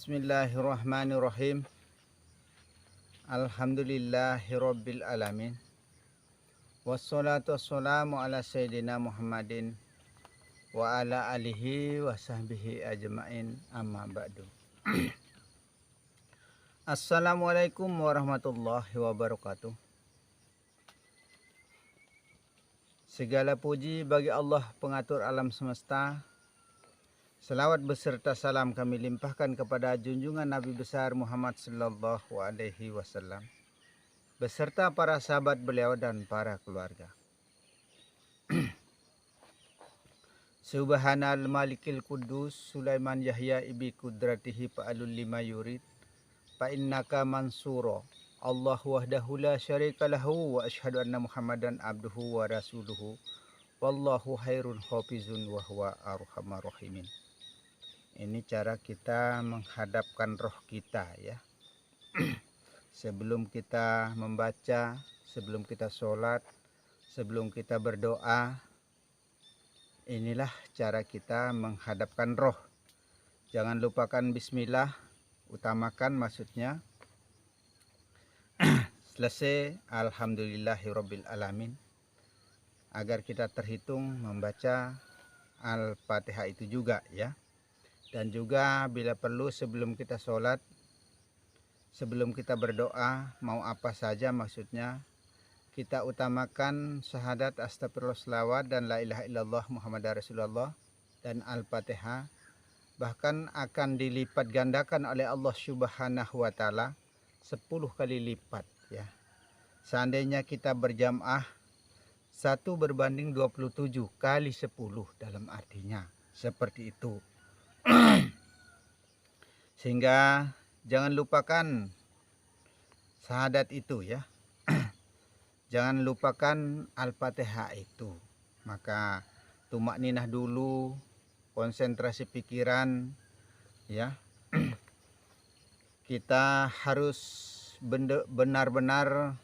Bismillahirrahmanirrahim. Alhamdulillahirabbil alamin. Wassalatu wassalamu ala sayyidina Muhammadin wa ala alihi wa sahbihi ajmain, amma ba'du. Assalamualaikum warahmatullahi wabarakatuh. Segala puji bagi Allah pengatur alam semesta. Selawat beserta salam kami limpahkan kepada junjungan Nabi besar Muhammad sallallahu alaihi wasallam beserta para sahabat beliau dan para keluarga. Subhanal malikil kudus Sulaiman Yahya ibi kudratihi fa'alul lima yurid fa innaka mansuro Allah wahdahu la syarika lahu wa asyhadu anna Muhammadan abduhu wa rasuluhu wallahu khairun hafizun wa huwa arhamar rahimin. Ini cara kita menghadapkan roh kita ya. Sebelum kita membaca, sebelum kita sholat, sebelum kita berdoa, inilah cara kita menghadapkan roh. Jangan lupakan bismillah, utamakan maksudnya. Selesai alhamdulillahirabbil alamin. Agar kita terhitung membaca Al-Fatihah itu juga ya. Dan juga bila perlu sebelum kita sholat, sebelum kita berdoa, mau apa saja maksudnya, kita utamakan syahadat astagfirullah selawat dan la ilaha illallah Muhammad Rasulullah dan Al-Fatihah. Bahkan akan dilipat gandakan oleh Allah Subhanahu wa Ta'ala 10 kali lipat ya. Seandainya kita berjamaah 1 berbanding 27 kali 10 dalam artinya seperti itu. Sehingga jangan lupakan syahadat itu ya. Jangan lupakan Al-Fatihah itu. Maka tumak ninah dulu, konsentrasi pikiran ya. Kita harus benar-benar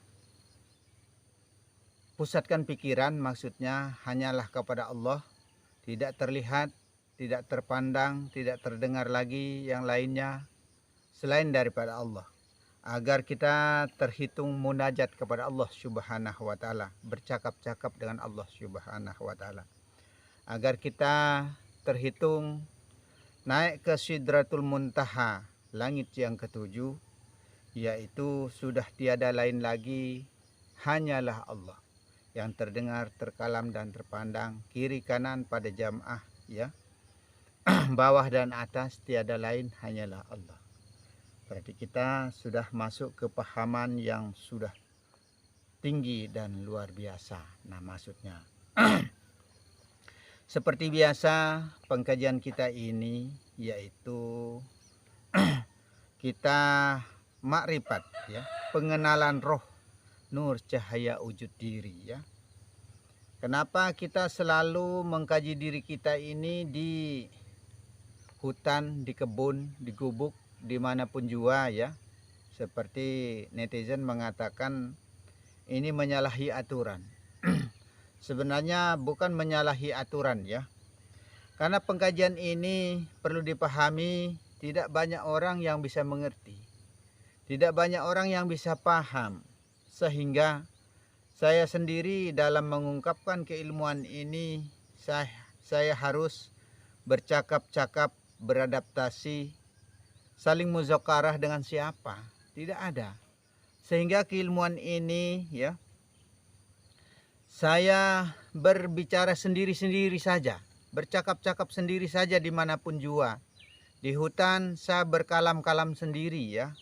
pusatkan pikiran, maksudnya hanyalah kepada Allah, tidak terlihat, tidak terpandang, tidak terdengar lagi yang lainnya selain daripada Allah. Agar kita terhitung munajat kepada Allah Subhanahu wa Ta'ala, bercakap-cakap dengan Allah Subhanahu wa Ta'ala. Agar kita terhitung naik ke Sidratul Muntaha, langit yang ketujuh, yaitu sudah tiada lain lagi, hanyalah Allah yang terdengar, terkalam dan terpandang, kiri kanan pada jamaah ya. Bawah dan atas tiada lain hanyalah Allah. Berarti kita sudah masuk ke pahaman yang sudah tinggi dan luar biasa. Nah maksudnya seperti biasa pengkajian kita ini yaitu kita makrifat ya, pengenalan roh nur cahaya wujud diri ya. Kenapa kita selalu mengkaji diri kita ini di hutan, di kebun, di gubuk, dimanapun jua ya. Seperti netizen mengatakan ini menyalahi aturan. Sebenarnya bukan menyalahi aturan ya. Karena pengkajian ini perlu dipahami, tidak banyak orang yang bisa mengerti. Tidak banyak orang yang bisa paham. Sehingga saya sendiri dalam mengungkapkan keilmuan ini, saya harus bercakap-cakap, beradaptasi, saling muzakarah dengan siapa? Tidak ada. Sehingga keilmuan ini ya, saya berbicara sendiri-sendiri saja, bercakap-cakap sendiri saja dimanapun jua. Di hutan saya berkalam-kalam sendiri ya.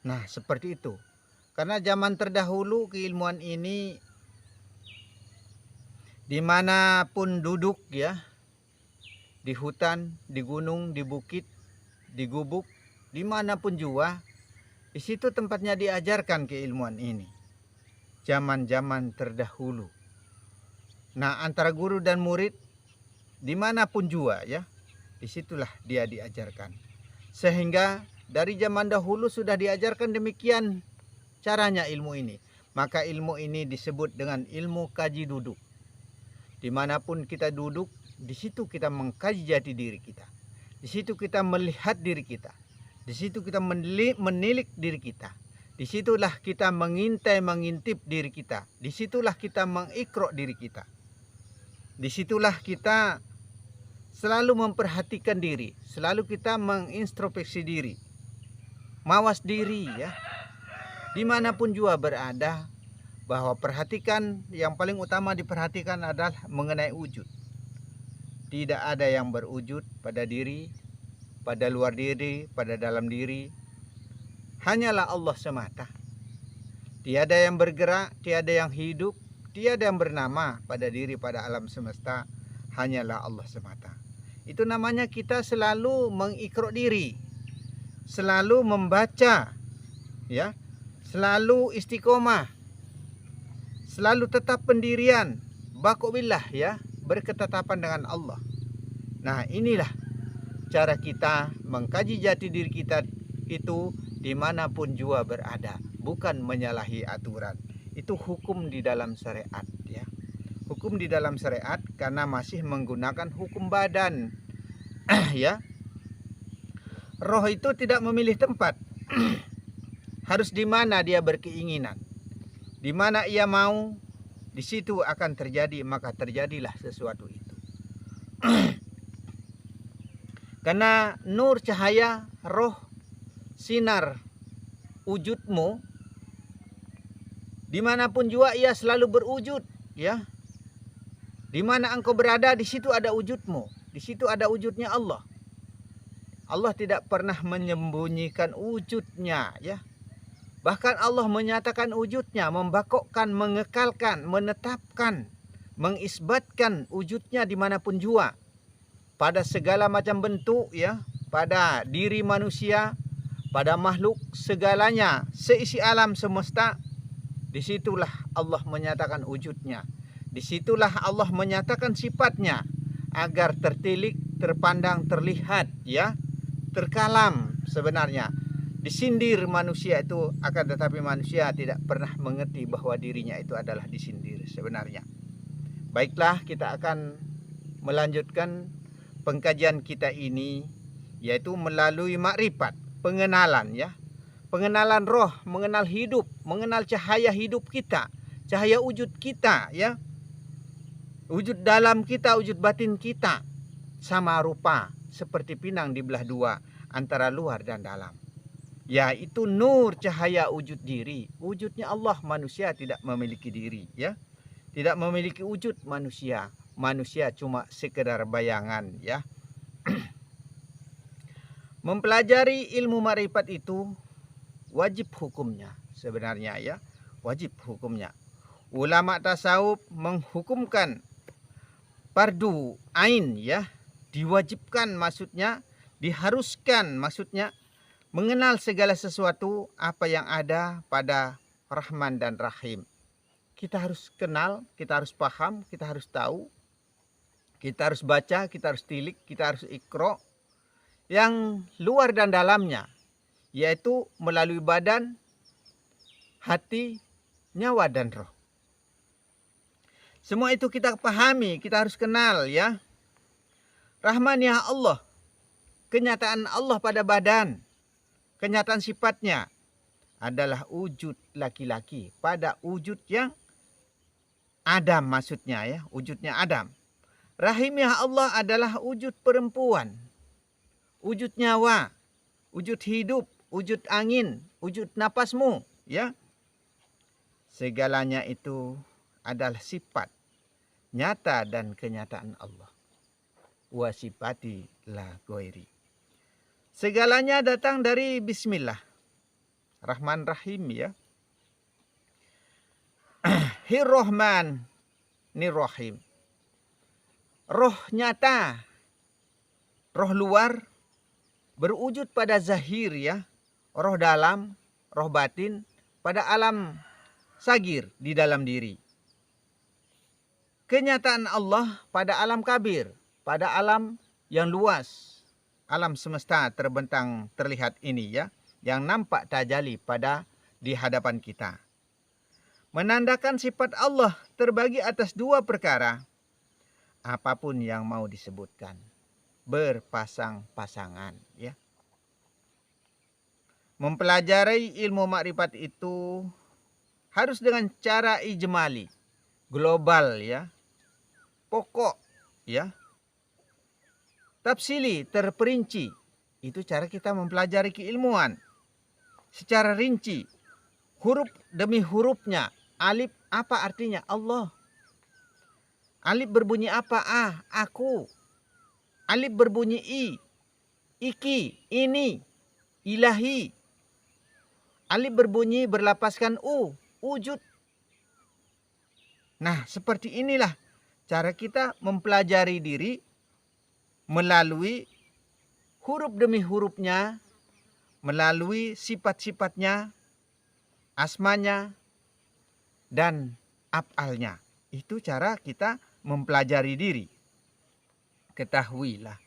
Nah seperti itu. Karena zaman terdahulu keilmuan ini dimanapun duduk ya, di hutan, di gunung, di bukit, di gubuk, dimanapun jua, di situ tempatnya diajarkan keilmuan ini. Zaman-zaman terdahulu. Nah antara guru dan murid, dimanapun jua ya, disitulah dia diajarkan. Sehingga dari zaman dahulu sudah diajarkan demikian caranya ilmu ini. Maka ilmu ini disebut dengan ilmu kaji duduk. Dimanapun kita duduk, di situ kita mengkaji jati diri kita. Di situ kita melihat diri kita. Di situ kita menilik diri kita. Disitulah kita mengintip diri kita. Disitulah kita mengikrok diri kita. Disitulah kita selalu memperhatikan diri. Selalu kita mengintrospeksi diri. Mawas diri ya. Dimanapun juga berada. Bahwa perhatikan, yang paling utama diperhatikan adalah mengenai wujud. Tidak ada yang berwujud pada diri, pada luar diri, pada dalam diri. Hanyalah Allah semata. Tiada yang bergerak, tiada yang hidup, tiada yang bernama pada diri, pada alam semesta. Hanyalah Allah semata. Itu namanya kita selalu mengikrok diri. Selalu membaca, ya, selalu istiqomah. Selalu tetap pendirian, baqobillah ya, berketetapan dengan Allah. Nah, inilah cara kita mengkaji jati diri kita itu dimanapun juga berada, bukan menyalahi aturan. Itu hukum di dalam syariat ya. Hukum di dalam syariat karena masih menggunakan hukum badan. Ya. Roh itu tidak memilih tempat. Harus di mana dia berkeinginan. Di mana ia mau, di situ akan terjadi, maka terjadilah sesuatu itu. Karena nur cahaya, roh, sinar, wujudmu, dimanapun juga ia selalu berwujud, ya. Di mana engkau berada, di situ ada wujudmu, di situ ada wujudnya Allah. Allah tidak pernah menyembunyikan wujudnya, ya. Bahkan Allah menyatakan wujudnya, membakokkan, mengekalkan, menetapkan, mengisbatkan wujudnya dimanapun jua. Pada segala macam bentuk ya, pada diri manusia, pada makhluk segalanya, seisi alam semesta. Disitulah Allah menyatakan wujudnya. Disitulah Allah menyatakan sifatnya. Agar tertilik, terpandang, terlihat ya, terkalam sebenarnya. Disindir manusia itu, akan tetapi manusia tidak pernah mengerti bahwa dirinya itu adalah disindir sebenarnya. Baiklah, kita akan melanjutkan pengkajian kita ini, yaitu melalui makrifat, pengenalan ya. Pengenalan roh, mengenal hidup, mengenal cahaya hidup kita, cahaya wujud kita ya. Wujud dalam kita, wujud batin kita sama rupa seperti pinang dibelah dua antara luar dan dalam. Yaitu nur cahaya wujud diri. Wujudnya Allah, manusia tidak memiliki diri ya. Tidak memiliki wujud manusia. Manusia cuma sekedar bayangan ya. Mempelajari ilmu makrifat itu wajib hukumnya sebenarnya ya. Wajib hukumnya. Ulama tasawuf menghukumkan fardu ain ya. Diwajibkan maksudnya, diharuskan maksudnya, mengenal segala sesuatu apa yang ada pada Rahman dan Rahim. Kita harus kenal, kita harus paham, kita harus tahu. Kita harus baca, kita harus tilik, kita harus ikro. Yang luar dan dalamnya. Yaitu melalui badan, hati, nyawa dan roh. Semua itu kita pahami, kita harus kenal ya. Rahman ya Allah. Kenyataan Allah pada badan. Kenyataan sifatnya adalah wujud laki-laki pada wujud yang Adam maksudnya ya, wujudnya Adam. Rahimnya Allah adalah wujud perempuan, wujud nyawa, wujud hidup, wujud angin, wujud napasmu ya. Segalanya itu adalah sifat nyata dan kenyataan Allah. Wa sifati la ghairi. Segalanya datang dari bismillah. Rahman Rahim ya. Hir-Rahman Nir-Rahim. Roh nyata, roh luar berwujud pada zahir ya. Roh dalam, roh batin pada alam sagir di dalam diri. Kenyataan Allah pada alam kabir, pada alam yang luas. Alam semesta terbentang terlihat ini ya, yang nampak tajali pada di hadapan kita. Menandakan sifat Allah terbagi atas dua perkara. Apapun yang mau disebutkan. berpasang-pasangan, ya. Mempelajari ilmu makrifat itu harus dengan cara ijmali, global, ya, pokok, ya, tafsili, terperinci. Itu cara kita mempelajari keilmuan secara rinci, huruf demi hurufnya. Alif apa artinya? Allah. Alif berbunyi apa? Aku. Alif berbunyi i, iki, ini, ilahi. Alif berbunyi berlapaskan wujud. Nah, seperti inilah cara kita mempelajari diri melalui huruf demi hurufnya, melalui sifat-sifatnya, asmanya, dan af'alnya. Itu cara kita mempelajari diri. Ketahuilah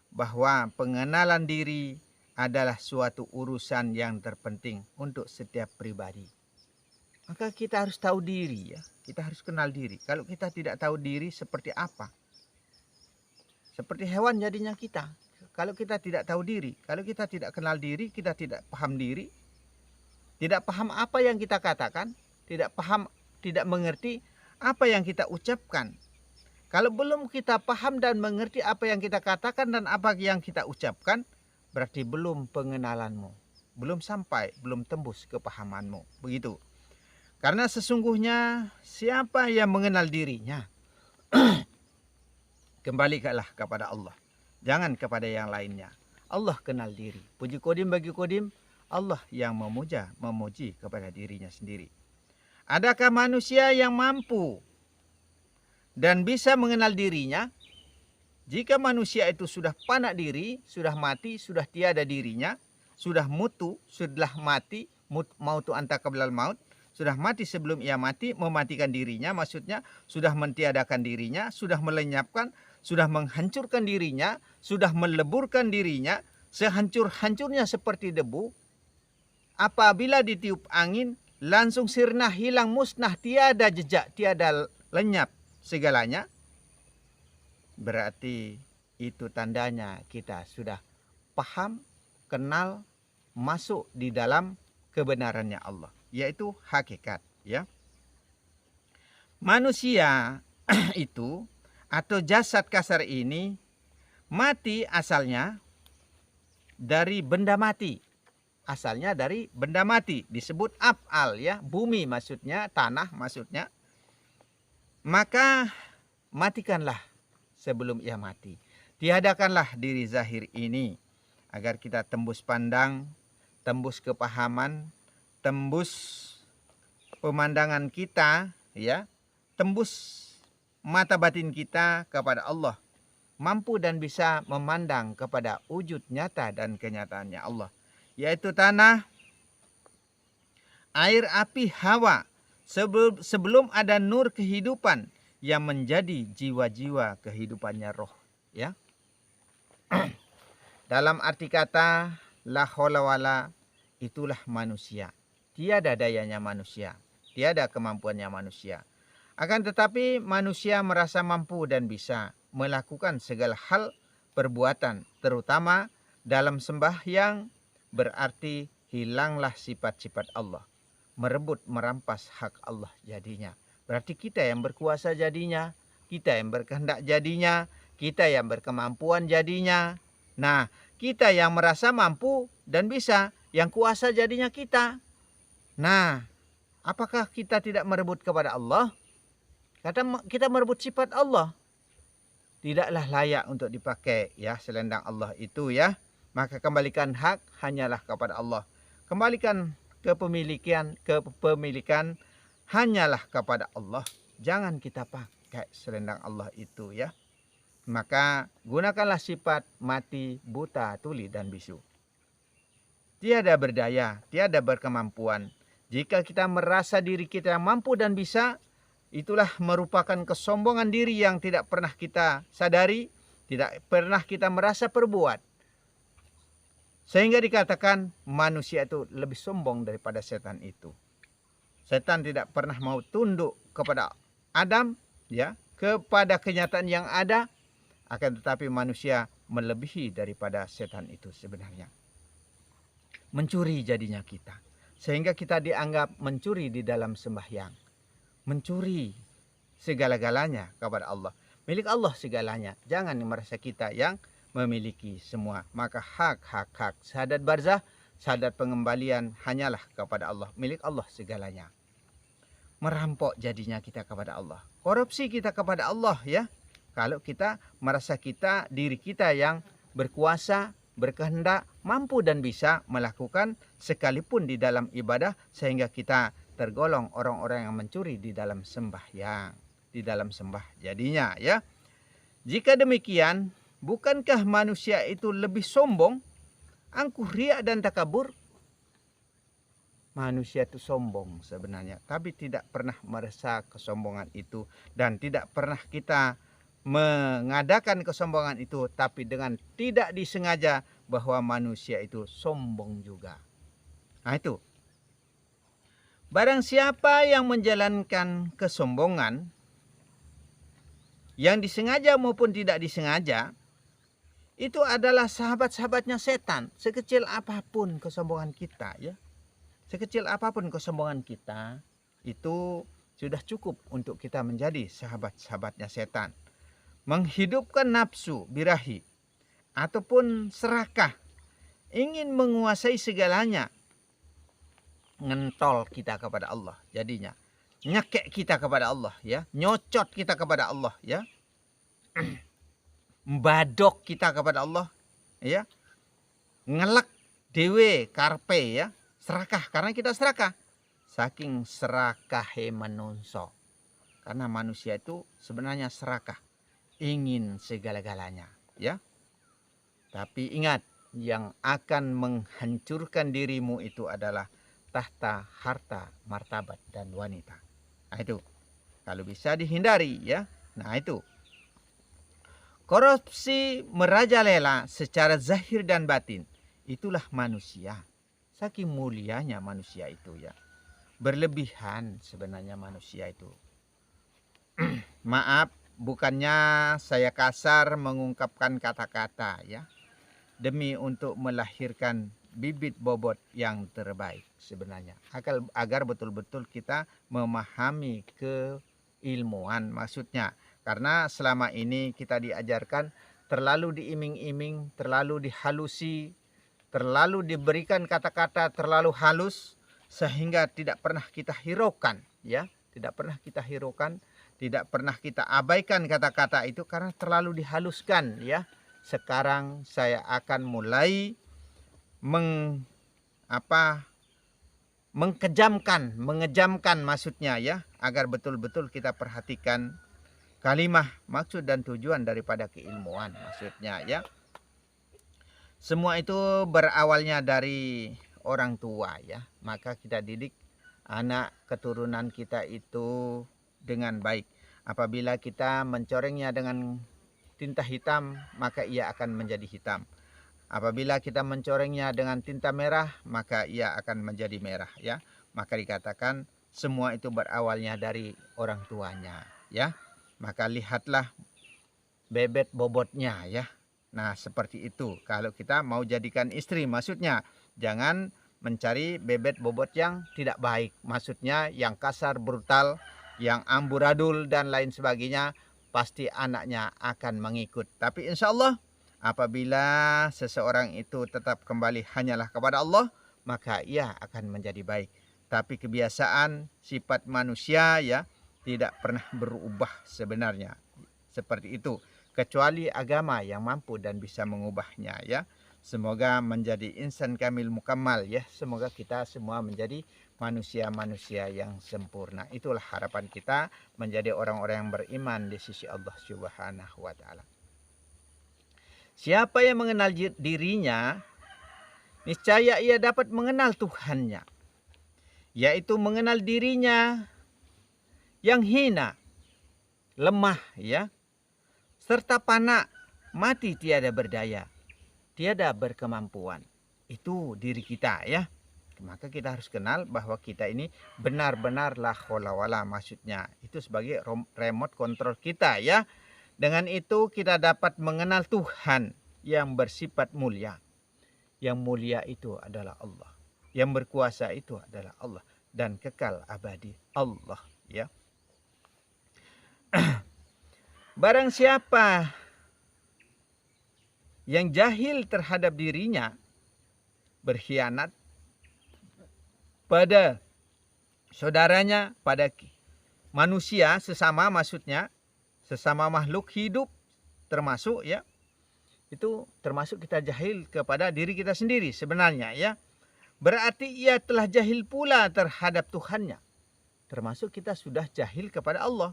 bahwa pengenalan diri adalah suatu urusan yang terpenting untuk setiap pribadi. Maka kita harus tahu diri, ya. Kita harus kenal diri. Kalau kita tidak tahu diri seperti apa? Seperti hewan jadinya kita. Kalau kita tidak tahu diri, kalau kita tidak kenal diri, kita tidak paham diri, tidak paham apa yang kita katakan, tidak paham, tidak mengerti apa yang kita ucapkan. Kalau belum kita paham dan mengerti apa yang kita katakan dan apa yang kita ucapkan, berarti belum pengenalanmu, belum sampai, belum tembus kepahamanmu. Begitu. Karena sesungguhnya siapa yang mengenal dirinya, kembalikanlah kepada Allah. Jangan kepada yang lainnya. Allah kenal diri. Puji kodim bagi kodim, Allah yang memuji kepada dirinya sendiri. Adakah manusia yang mampu dan bisa mengenal dirinya? Jika manusia itu sudah panak diri, sudah mati, sudah tiada dirinya, sudah mutu, sudah mati, mautu anta qablal maut, sudah mati sebelum ia mati, mematikan dirinya, maksudnya sudah mentiadakan dirinya, sudah melenyapkan, sudah menghancurkan dirinya, sudah meleburkan dirinya, sehancur-hancurnya seperti debu. Apabila ditiup angin, langsung sirna, hilang, musnah, tiada jejak, tiada lenyap segalanya. Berarti itu tandanya kita sudah paham, kenal, masuk di dalam kebenarannya Allah, yaitu hakikat, ya. Manusia itu atau jasad kasar ini mati asalnya dari benda mati. Asalnya dari benda mati, disebut af'al, ya, bumi maksudnya, tanah maksudnya. Maka matikanlah sebelum ia mati. Tiadakanlah diri zahir ini agar kita tembus pandang, tembus kepahaman, tembus pemandangan kita, ya, tembus mata batin kita kepada Allah, mampu dan bisa memandang kepada wujud nyata dan kenyataannya Allah, yaitu tanah, air, api, hawa, sebelum ada nur kehidupan yang menjadi jiwa-jiwa kehidupannya roh, ya. Dalam arti kata la haula wala, itulah manusia. Tiada dayanya manusia, tiada kemampuannya manusia. Akan tetapi manusia merasa mampu dan bisa melakukan segala hal perbuatan, terutama dalam sembahyang, berarti hilanglah sifat-sifat Allah. Merebut, merampas hak Allah jadinya. Berarti kita yang berkuasa jadinya, kita yang berkehendak jadinya, kita yang berkemampuan jadinya. Nah, kita yang merasa mampu dan bisa, yang kuasa jadinya kita. Nah, apakah kita tidak merebut kepada Allah? Kata kita merebut sifat Allah. Tidaklah layak untuk dipakai, ya, selendang Allah itu, ya. Maka kembalikan hak hanyalah kepada Allah. Kembalikan kepemilikan hanyalah kepada Allah. Jangan kita pakai selendang Allah itu, ya. Maka gunakanlah sifat mati, buta, tuli, dan bisu. Tiada berdaya, tiada berkemampuan. Jika kita merasa diri kita yang mampu dan bisa, itulah merupakan kesombongan diri yang tidak pernah kita sadari, tidak pernah kita merasa perbuat. Sehingga dikatakan manusia itu lebih sombong daripada setan itu. Setan tidak pernah mau tunduk kepada Adam, ya, kepada kenyataan yang ada. Akan tetapi manusia melebihi daripada setan itu sebenarnya. Mencuri jadinya kita. Sehingga kita dianggap mencuri di dalam sembahyang. Mencuri segala-galanya kepada Allah. Milik Allah segalanya. Jangan merasa kita yang memiliki semua. Maka hak syahadat barzah, syahadat pengembalian hanyalah kepada Allah. Milik Allah segalanya. Merampok jadinya kita kepada Allah. Korupsi kita kepada Allah ya. Kalau kita merasa diri kita yang berkuasa, berkehendak, mampu dan bisa melakukan sekalipun di dalam ibadah, sehingga kita tergolong orang-orang yang mencuri di dalam sembahyang, di dalam sembah jadinya ya. Jika demikian, bukankah manusia itu lebih sombong, angkuh, riak dan takabur? Manusia itu sombong sebenarnya, tapi tidak pernah merasa kesombongan itu, dan tidak pernah kita mengadakan kesombongan itu, tapi dengan tidak disengaja bahwa manusia itu sombong juga. Nah itu. Barang siapa yang menjalankan kesombongan, yang disengaja maupun tidak disengaja, itu adalah sahabat-sahabatnya setan. Sekecil apapun kesombongan kita ya. Sekecil apapun kesombongan kita, itu sudah cukup untuk kita menjadi sahabat-sahabatnya setan. Menghidupkan nafsu birahi ataupun serakah, ingin menguasai segalanya, ngentol kita kepada Allah jadinya, nyekek kita kepada Allah ya, nyocot kita kepada Allah ya, mbadok kita kepada Allah ya, ngelek dewe karpe ya, serakah karena kita serakah, saking serakahe menungso, karena manusia itu sebenarnya serakah, ingin segala-galanya ya. Tapi ingat, yang akan menghancurkan dirimu itu adalah tahta, harta, martabat dan wanita. Nah itu kalau bisa dihindari ya. Nah itu. Korupsi merajalela secara zahir dan batin. Itulah manusia. Saking mulianya manusia itu ya. Berlebihan sebenarnya manusia itu. Maaf, bukannya saya kasar mengungkapkan kata-kata ya, demi untuk melahirkan bibit bobot yang terbaik sebenarnya, agar betul-betul kita memahami keilmuan maksudnya. Karena selama ini kita diajarkan terlalu diiming-iming, terlalu dihalusi, terlalu diberikan kata-kata terlalu halus, sehingga tidak pernah kita hiraukan ya, tidak pernah kita hiraukan, tidak pernah kita abaikan kata-kata itu karena terlalu dihaluskan ya. Sekarang saya akan mulai mengejamkan maksudnya ya, agar betul-betul kita perhatikan kalimah, maksud dan tujuan daripada keilmuan maksudnya ya. Semua itu berawalnya dari orang tua ya, maka kita didik anak keturunan kita itu dengan baik. Apabila kita mencorengnya dengan tinta hitam, maka ia akan menjadi hitam. Apabila kita mencorengnya dengan tinta merah, maka ia akan menjadi merah ya. Maka dikatakan semua itu berawalnya dari orang tuanya ya. Maka lihatlah bebet bobotnya ya. Nah seperti itu kalau kita mau jadikan istri, maksudnya jangan mencari bebet bobot yang tidak baik, maksudnya yang kasar, brutal, yang amburadul dan lain sebagainya. Pasti anaknya akan mengikut. Tapi insya Allah apabila seseorang itu tetap kembali hanyalah kepada Allah, maka ia akan menjadi baik. Tapi kebiasaan sifat manusia ya tidak pernah berubah sebenarnya. Seperti itu. Kecuali agama yang mampu dan bisa mengubahnya ya. Semoga menjadi insan kamil mukammal ya. Semoga kita semua menjadi manusia-manusia yang sempurna. Itulah harapan kita menjadi orang-orang yang beriman di sisi Allah Subhanahu wa taala. Siapa yang mengenal dirinya, niscaya ia dapat mengenal Tuhannya, yaitu mengenal dirinya yang hina, lemah ya, serta fana, mati tiada berdaya, tiada berkemampuan. Itu diri kita ya. Maka kita harus kenal bahwa kita ini benar-benar la haula wala, maksudnya itu sebagai remote control kita ya. Dengan itu kita dapat mengenal Tuhan yang bersifat mulia. Yang mulia itu adalah Allah. Yang berkuasa itu adalah Allah. Dan kekal abadi Allah. Ya. Barang siapa yang jahil terhadap dirinya, berkhianat pada saudaranya, pada manusia sesama, maksudnya sesama makhluk hidup, termasuk ya, itu termasuk kita jahil kepada diri kita sendiri sebenarnya ya. Berarti ia telah jahil pula terhadap Tuhannya, termasuk kita sudah jahil kepada Allah.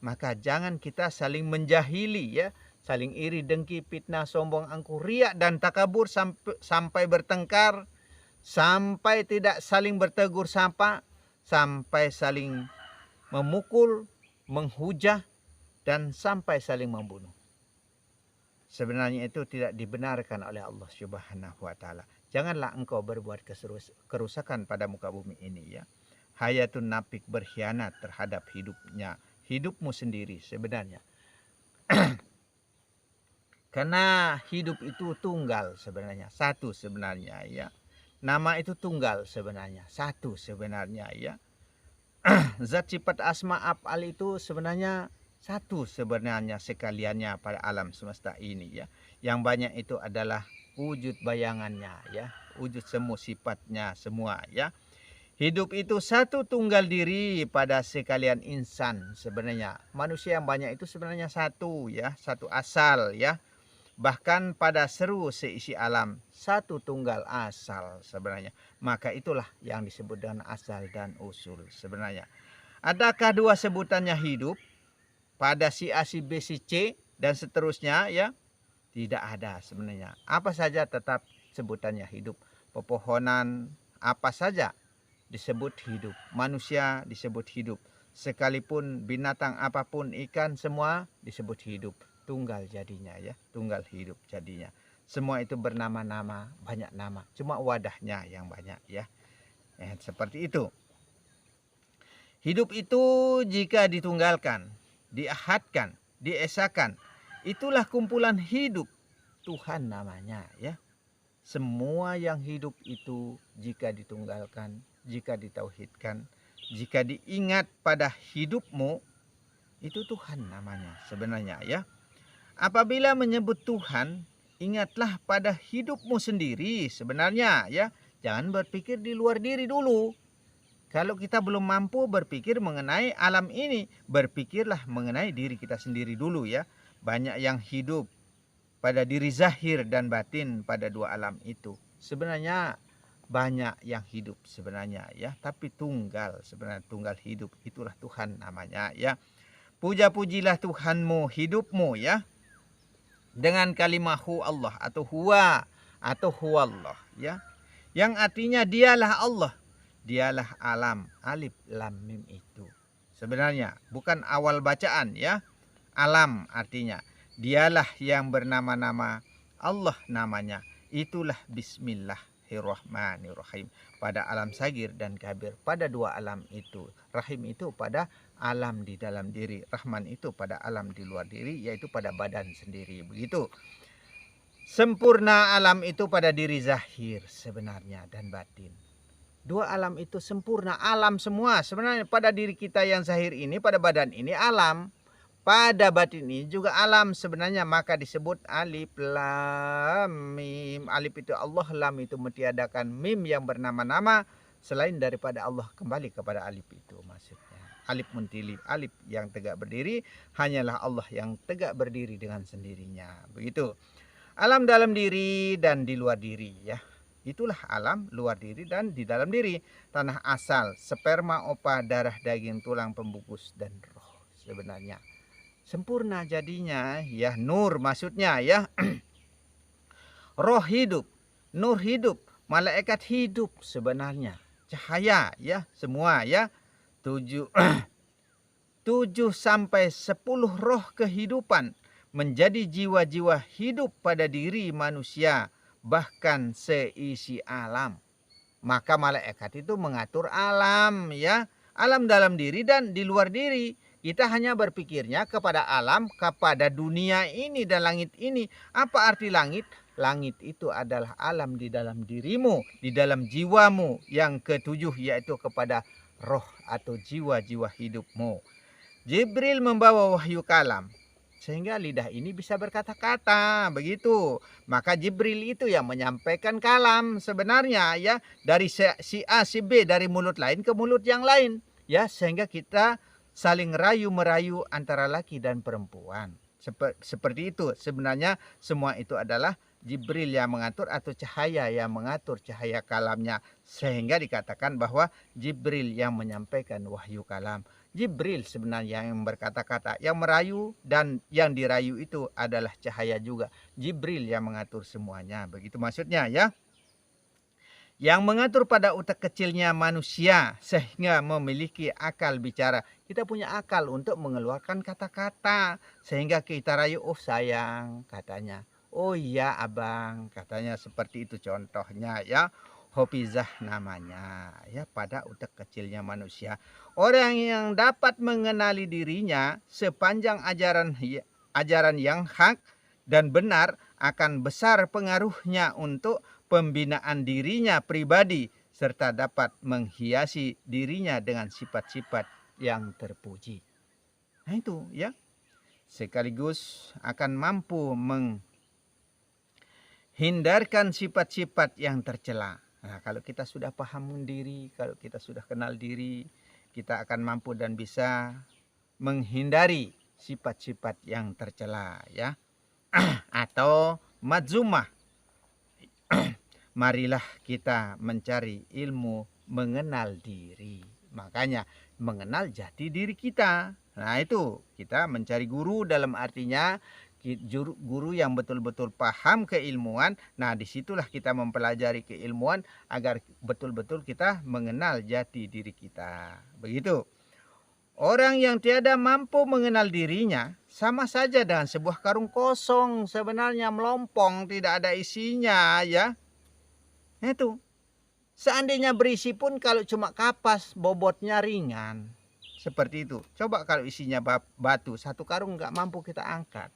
Maka jangan kita saling menjahili ya, saling iri, dengki, fitnah, sombong, angkuh, riak dan takabur sampai bertengkar, sampai tidak saling bertegur sapa, sampai saling memukul, menghujah, dan sampai saling membunuh. Sebenarnya itu tidak dibenarkan oleh Allah Subhanahu wa taala. Janganlah engkau berbuat kerusakan pada muka bumi ini ya. Hayatun nafik, berkhianat terhadap hidupmu sendiri sebenarnya. Karena hidup itu tunggal sebenarnya, satu sebenarnya ya. Nama itu tunggal sebenarnya, satu sebenarnya ya. Zat sifat asma af'al itu sebenarnya satu sebenarnya sekaliannya pada alam semesta ini ya. Yang banyak itu adalah wujud bayangannya ya, wujud semua sifatnya semua ya. Hidup itu satu tunggal diri pada sekalian insan sebenarnya. Manusia yang banyak itu sebenarnya satu ya, satu asal ya. Bahkan pada seru seisi alam, satu tunggal asal sebenarnya. Maka itulah yang disebut dengan asal dan usul sebenarnya. Adakah dua sebutannya hidup pada si A, si B, si C dan seterusnya ya? Tidak ada sebenarnya. Apa saja tetap sebutannya hidup. Pepohonan apa saja disebut hidup, manusia disebut hidup, sekalipun binatang apapun, ikan, semua disebut hidup. Tunggal jadinya ya, tunggal hidup jadinya. Semua itu bernama-nama, banyak nama, cuma wadahnya yang banyak ya. Seperti itu. Hidup itu jika ditunggalkan, diahadkan, diesakan, itulah kumpulan hidup Tuhan namanya ya. Semua yang hidup itu jika ditunggalkan, jika ditauhidkan, jika diingat pada hidupmu, itu Tuhan namanya sebenarnya ya. Apabila menyebut Tuhan, ingatlah pada hidupmu sendiri sebenarnya ya. Jangan berpikir di luar diri dulu. Kalau kita belum mampu berpikir mengenai alam ini, berpikirlah mengenai diri kita sendiri dulu ya. Banyak yang hidup pada diri zahir dan batin pada dua alam itu. Sebenarnya banyak yang hidup sebenarnya ya, tapi tunggal sebenarnya, tunggal hidup itulah Tuhan namanya ya. Puja-pujilah Tuhanmu hidupmu ya, dengan kalimat hu Allah atau huwa atau huwallah ya, yang artinya dialah Allah, dialah alam, alif lam mim itu sebenarnya bukan awal bacaan ya. Alam artinya dialah yang bernama-nama, Allah namanya, itulah Bismillahirrahmanirrahim. Pada alam sagir dan kabir, pada dua alam itu. Rahim itu pada alam di dalam diri, Rahman itu pada alam di luar diri, yaitu pada badan sendiri. Begitu. Sempurna alam itu pada diri zahir sebenarnya dan batin. Dua alam itu sempurna, alam semua sebenarnya pada diri kita yang zahir ini, pada badan ini alam. Pada batin ini juga alam sebenarnya, maka disebut alif lam mim. Alif itu Allah, lam itu mentiadakan, mim yang bernama-nama selain daripada Allah, kembali kepada alif itu maksudnya. Alif muntili, alif yang tegak berdiri, hanyalah Allah yang tegak berdiri dengan sendirinya. Begitu. Alam dalam diri dan di luar diri ya. Itulah alam luar diri dan di dalam diri. Tanah asal, sperma, opa, darah, daging, tulang, pembungkus dan roh sebenarnya. Sempurna jadinya ya, nur maksudnya ya. Roh hidup, nur hidup, malaikat hidup sebenarnya, cahaya ya, semua ya. 7 sampai 10 roh kehidupan menjadi jiwa-jiwa hidup pada diri manusia, bahkan seisi alam. Maka malaikat itu mengatur alam ya, alam dalam diri dan di luar diri. Kita hanya berpikirnya kepada alam, kepada dunia ini dan langit ini. Apa arti langit? Langit itu adalah alam di dalam dirimu, di dalam jiwamu. Yang ketujuh yaitu kepada roh atau jiwa-jiwa hidupmu. Jibril membawa wahyu kalam sehingga lidah ini bisa berkata-kata, begitu. Maka Jibril itu yang menyampaikan kalam sebenarnya, ya, dari si A si B, dari mulut lain ke mulut yang lain, ya, sehingga kita saling rayu-merayu antara laki dan perempuan. Seperti itu sebenarnya, semua itu adalah Jibril yang mengatur atau cahaya yang mengatur cahaya kalamnya, sehingga dikatakan bahwa Jibril yang menyampaikan wahyu kalam. Jibril sebenarnya yang berkata-kata, yang merayu dan yang dirayu itu adalah cahaya juga. Jibril yang mengatur semuanya, begitu maksudnya, ya. Yang mengatur pada otak kecilnya manusia sehingga memiliki akal bicara. Kita punya akal untuk mengeluarkan kata-kata sehingga kita rayu, oh sayang katanya, oh iya abang katanya, seperti itu contohnya, ya. Hofizah namanya, ya, pada otak kecilnya manusia. Orang yang dapat mengenali dirinya sepanjang ajaran yang hak dan benar akan besar pengaruhnya untuk pembinaan dirinya pribadi serta dapat menghiasi dirinya dengan sifat-sifat yang terpuji. Nah itu, ya. Sekaligus akan mampu menghindarkan sifat-sifat yang tercela. Nah, kalau kita sudah paham diri, kalau kita sudah kenal diri, kita akan mampu dan bisa menghindari sifat-sifat yang tercela, ya. Atau madzumah. Marilah kita mencari ilmu mengenal diri. Makanya mengenal jati diri kita. Nah itu, kita mencari guru dalam artinya guru yang betul-betul paham keilmuan. Nah disitulah kita mempelajari keilmuan agar betul-betul kita mengenal jati diri kita. Begitu. Orang yang tiada mampu mengenal dirinya sama saja dengan sebuah karung kosong, sebenarnya melompong, tidak ada isinya, ya. Itu. Seandainya berisi pun kalau cuma kapas, bobotnya ringan. Seperti itu. Coba kalau isinya batu, satu karung nggak mampu kita angkat.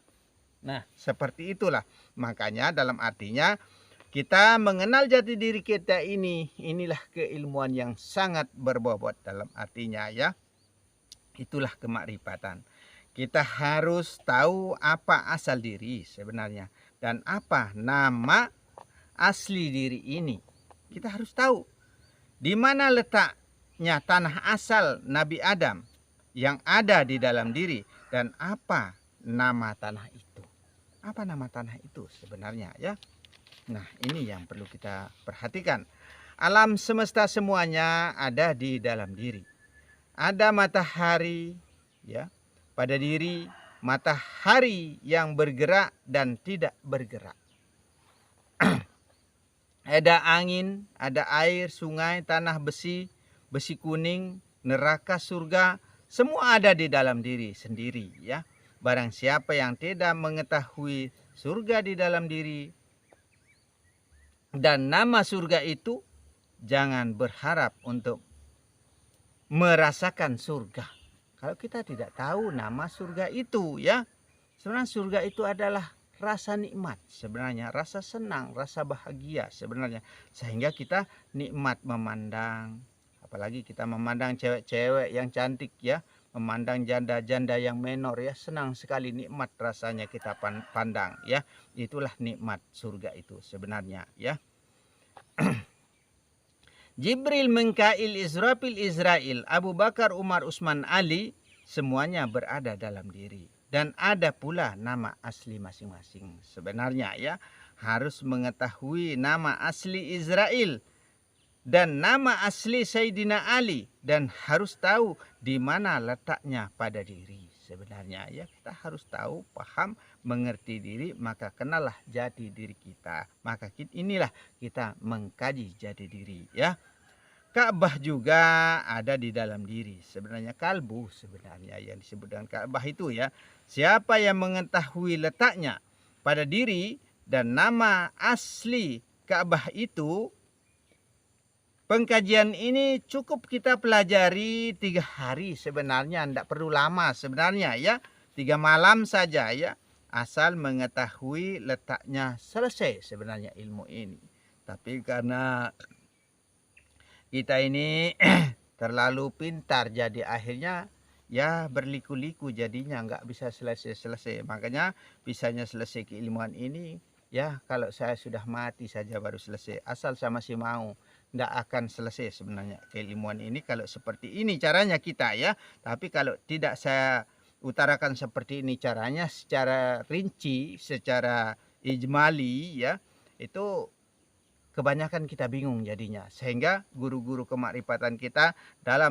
Nah, seperti itulah. Makanya dalam artinya kita mengenal jati diri kita ini, inilah keilmuan yang sangat berbobot dalam artinya, ya. Itulah kemakrifatan. Kita harus tahu apa asal diri sebenarnya dan apa nama asli diri ini. Kita harus tahu di mana letaknya tanah asal Nabi Adam yang ada di dalam diri dan apa nama tanah itu. Apa nama tanah itu sebenarnya, ya? Nah, ini yang perlu kita perhatikan. Alam semesta semuanya ada di dalam diri. Ada matahari, ya, pada diri, matahari yang bergerak dan tidak bergerak. Ada angin, ada air, sungai, tanah besi, besi kuning, neraka, surga, semua ada di dalam diri sendiri, ya. Barang siapa yang tidak mengetahui surga di dalam diri dan nama surga itu, jangan berharap untuk merasakan surga. Kalau kita tidak tahu nama surga itu, ya. Sebenarnya surga itu adalah rasa nikmat, sebenarnya rasa senang, rasa bahagia sebenarnya. Sehingga kita nikmat memandang, apalagi kita memandang cewek-cewek yang cantik, ya. Memandang janda-janda yang menor, ya, senang sekali, nikmat rasanya kita pandang, ya. Itulah nikmat surga itu sebenarnya, ya. Jibril, Mikail, Israfil, Israel, Abu Bakar, Umar, Utsman, Ali, semuanya berada dalam diri. Dan ada pula nama asli masing-masing sebenarnya, ya. Harus mengetahui nama asli Israel dan nama asli Sayyidina Ali, dan harus tahu di mana letaknya pada diri sebenarnya, ya. Kita harus tahu, paham, mengerti diri, maka kenallah jati diri kita. Maka inilah kita mengkaji jati diri, ya. Ka'bah juga ada di dalam diri. Sebenarnya kalbu sebenarnya yang disebut dengan Ka'bah itu, ya. Siapa yang mengetahui letaknya pada diri dan nama asli Ka'bah itu, Pengkajian ini cukup kita pelajari 3 hari sebenarnya, tidak perlu lama sebenarnya ya. 3 malam saja ya. Asal mengetahui letaknya, selesai sebenarnya ilmu ini. Tapi karena kita ini terlalu pintar, jadi akhirnya ya berliku-liku jadinya, nggak bisa selesai-selesai. Makanya bisanya selesai keilmuan ini ya kalau saya sudah mati saja baru selesai. Asal saya masih mau, nggak akan selesai sebenarnya keilmuan ini kalau seperti ini caranya kita ya. Tapi kalau tidak saya utarakan seperti ini caranya secara rinci, secara ijmali ya, itu kebanyakan kita bingung jadinya. Sehingga guru-guru kemakrifatan kita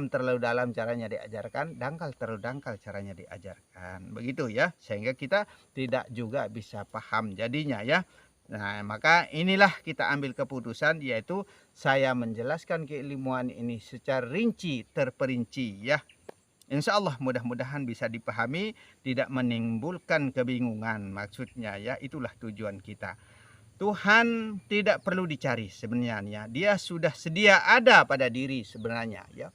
terlalu dalam caranya diajarkan, dangkal terlalu dangkal caranya diajarkan. Begitu ya, sehingga kita tidak juga bisa paham jadinya ya. Nah, maka inilah kita ambil keputusan, yaitu saya menjelaskan keilmuan ini secara rinci, terperinci ya. Insya Allah mudah-mudahan bisa dipahami, tidak menimbulkan kebingungan maksudnya ya. Itulah tujuan kita. Tuhan tidak perlu dicari sebenarnya. Dia sudah sedia ada pada diri sebenarnya ya.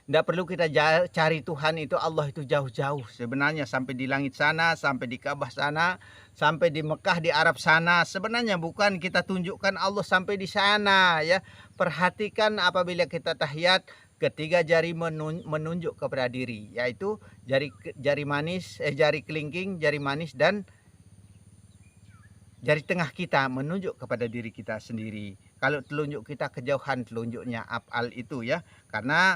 Tidak perlu kita cari Tuhan itu, Allah itu jauh-jauh sebenarnya, sampai di langit sana, sampai di Ka'bah sana, sampai di Mekah, di Arab sana. Sebenarnya bukan kita tunjukkan Allah sampai di sana ya. Perhatikan apabila kita tahiyat, ketiga jari menunjuk kepada diri, yaitu jari manis, jari kelingking, jari manis, dan jari tengah kita menunjuk kepada diri kita sendiri. Kalau telunjuk kita kejauhan, telunjuknya af'al itu ya. Karena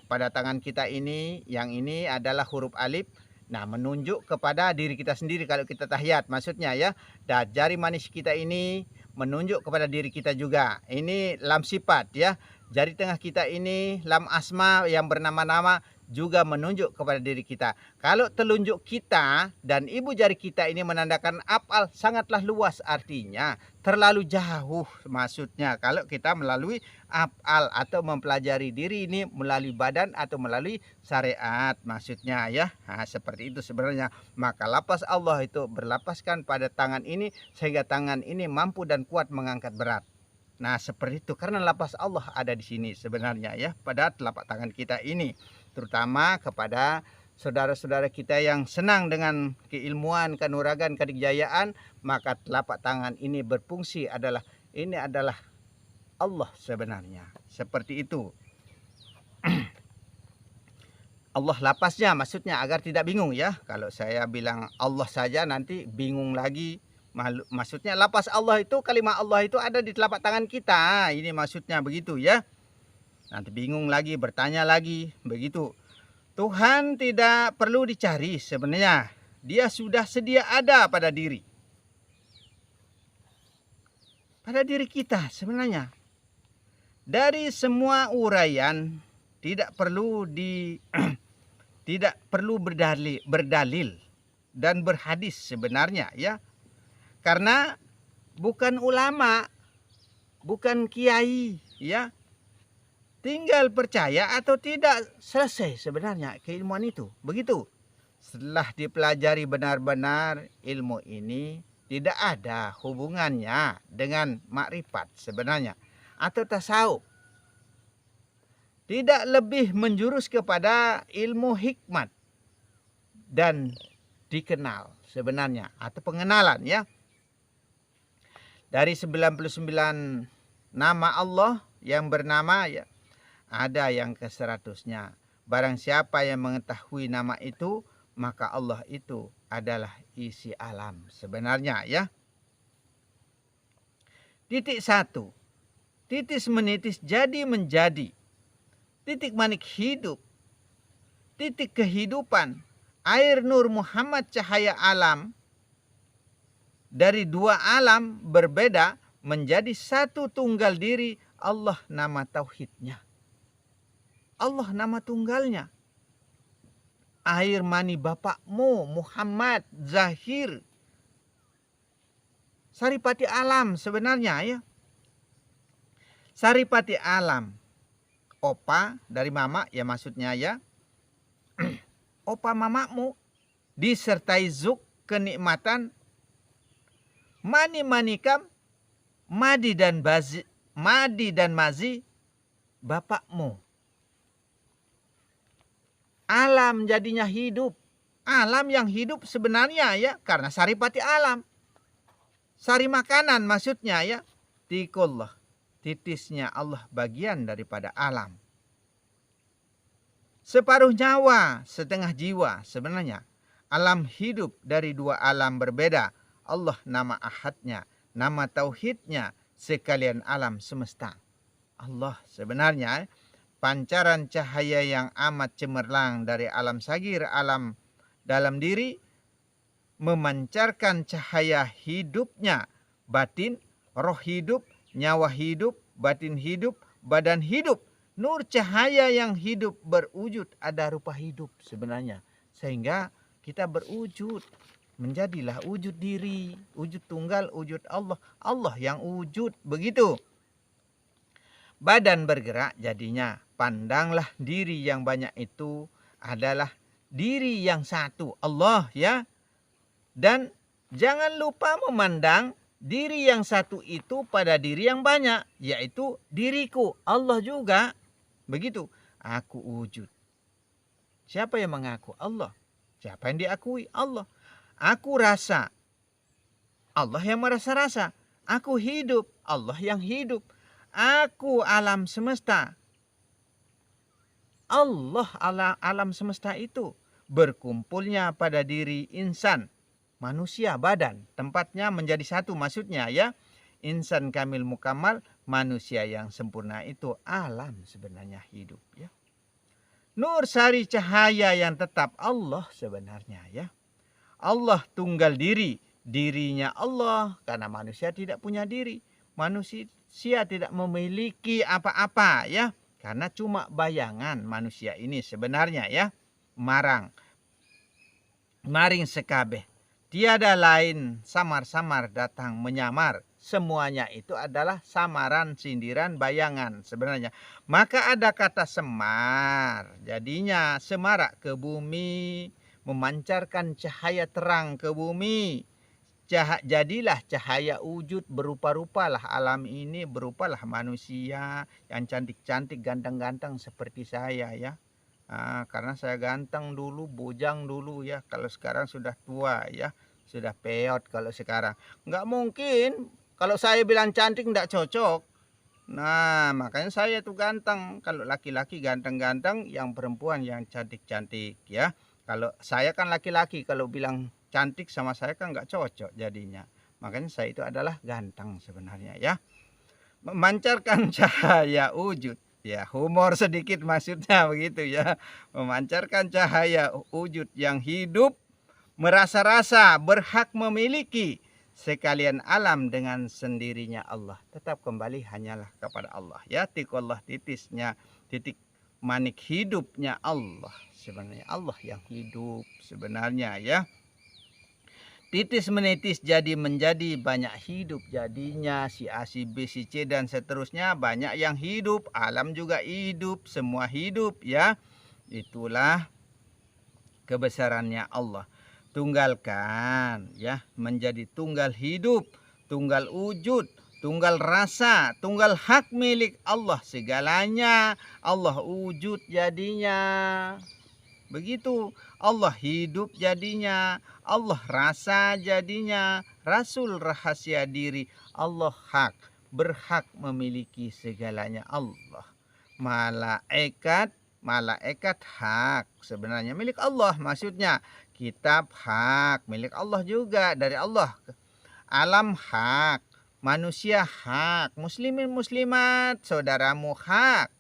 pada tangan kita ini, yang ini adalah huruf alif. Nah, menunjuk kepada diri kita sendiri kalau kita tahiyat maksudnya ya. Dan jari manis kita ini menunjuk kepada diri kita juga. Ini lam sifat ya. Jari tengah kita ini lam asma yang bernama-nama juga menunjuk kepada diri kita. Kalau telunjuk kita dan ibu jari kita ini menandakan af'al, sangatlah luas artinya, terlalu jauh maksudnya kalau kita melalui af'al atau mempelajari diri ini melalui badan atau melalui syariat maksudnya ya. Nah, seperti itu sebenarnya. Maka lafaz Allah itu berlapaskan pada tangan ini sehingga tangan ini mampu dan kuat mengangkat berat. Nah, seperti itu karena lafaz Allah ada di sini sebenarnya ya, pada telapak tangan kita ini. Terutama kepada saudara-saudara kita yang senang dengan keilmuan, kanuragan, kedikjayaan, maka telapak tangan ini berfungsi ini adalah Allah sebenarnya. Seperti itu. Allah lapasnya maksudnya agar tidak bingung ya. Kalau saya bilang Allah saja nanti bingung lagi. Maksudnya lapas Allah itu, kalimat Allah itu ada di telapak tangan kita. Ini maksudnya begitu ya. Nanti bingung lagi, bertanya lagi, begitu. Tuhan tidak perlu dicari sebenarnya. Dia sudah sedia ada pada diri. Pada diri kita sebenarnya. Dari semua uraian tidak perlu tidak perlu berdalil dan berhadis sebenarnya ya. Karena bukan ulama, bukan kiai ya. Tinggal percaya atau tidak, selesai sebenarnya keilmuan itu. Begitu. Setelah dipelajari benar-benar, ilmu ini tidak ada hubungannya dengan makrifat sebenarnya. Atau tasawuf. Tidak lebih menjurus kepada ilmu hikmat. Dan dikenal sebenarnya. Atau pengenalan ya. Dari 99 nama Allah yang bernama ya. Ada yang ke-100-nya. Barang siapa yang mengetahui nama itu, maka Allah itu adalah isi alam sebenarnya ya. Titik 1. Titis menitis jadi menjadi. Titik manik hidup. Titik kehidupan. Air nur Muhammad cahaya alam. Dari dua alam berbeda menjadi satu tunggal diri Allah nama tauhidnya. Allah nama tunggalnya. Air mani bapakmu Muhammad Zahir. Saripati alam sebenarnya ya. Saripati alam. Opa dari mama ya maksudnya ya. Opa mamamu disertai zuk kenikmatan. Mani manikam madi dan Madi dan Mazi bapakmu. Alam jadinya hidup. Alam yang hidup sebenarnya ya karena saripati alam. Sari makanan maksudnya ya. Tikullah. Titisnya Allah bagian daripada alam. Separuh nyawa, setengah jiwa sebenarnya. Alam hidup dari dua alam berbeda. Allah nama ahadnya, nama tauhidnya, sekalian alam semesta. Allah sebenarnya pancaran cahaya yang amat cemerlang dari alam sagir, alam dalam diri, memancarkan cahaya hidupnya, batin, roh hidup, nyawa hidup, batin hidup, badan hidup. Nur cahaya yang hidup berwujud ada rupa hidup sebenarnya. Sehingga kita berwujud. Menjadilah wujud diri. Wujud tunggal, wujud Allah. Allah yang wujud. Begitu. Badan bergerak jadinya. Pandanglah diri yang banyak itu adalah diri yang satu. Allah ya. Dan jangan lupa memandang diri yang satu itu pada diri yang banyak. Yaitu diriku. Allah juga. Begitu. Aku wujud. Siapa yang mengaku? Allah. Siapa yang diakui? Allah. Aku rasa. Allah yang merasa-rasa. Aku hidup. Allah yang hidup. Aku alam semesta. Allah alam semesta itu. Berkumpulnya pada diri insan. Manusia badan. Tempatnya menjadi satu maksudnya ya. Insan kamil mukamal, manusia yang sempurna itu alam sebenarnya hidup ya. Nur sari cahaya yang tetap Allah sebenarnya ya. Allah tunggal diri, dirinya Allah karena manusia tidak punya diri. Manusia tidak memiliki apa-apa ya. Karena cuma bayangan manusia ini sebenarnya ya. Maring sekabeh. Tiada lain samar-samar datang menyamar. Semuanya itu adalah samaran, sindiran, bayangan sebenarnya. Maka ada kata semar. Jadinya semarak ke bumi. Memancarkan cahaya terang ke bumi. Jadilah cahaya wujud, berupa-rupalah alam ini. Berupalah manusia yang cantik-cantik, ganteng-ganteng seperti saya ya. Karena saya ganteng dulu, bujang dulu ya. Kalau sekarang sudah tua ya. Sudah peot kalau sekarang. Nggak mungkin. Kalau saya bilang cantik nggak cocok. Nah makanya saya tuh ganteng. Kalau laki-laki ganteng-ganteng, yang perempuan yang cantik-cantik ya. Kalau saya kan laki-laki, kalau bilang cantik sama saya kan nggak cocok jadinya. Makanya saya itu adalah ganteng sebenarnya ya. Memancarkan cahaya wujud. Ya humor sedikit maksudnya begitu ya. Memancarkan cahaya wujud yang hidup. Merasa-rasa berhak memiliki. Sekalian alam dengan sendirinya Allah. Tetap kembali hanyalah kepada Allah. Ya tikullah titisnya. Titik manik hidupnya Allah. Sebenarnya Allah yang hidup. Sebenarnya ya. Titis menitis jadi menjadi banyak hidup. Jadinya si A, si B, si C dan seterusnya banyak yang hidup. Alam juga hidup. Semua hidup ya. Itulah kebesarannya Allah. Tunggalkan ya, menjadi tunggal hidup, tunggal wujud, tunggal rasa, tunggal hak milik Allah segalanya. Allah wujud jadinya. Begitu. Allah hidup jadinya. Allah rasa jadinya. Rasul rahasia diri. Allah hak, berhak memiliki segalanya Allah. Malaikat hak sebenarnya milik Allah maksudnya. Kitab hak milik Allah juga dari Allah. Alam hak, manusia hak, muslimin muslimat, saudaramu hak.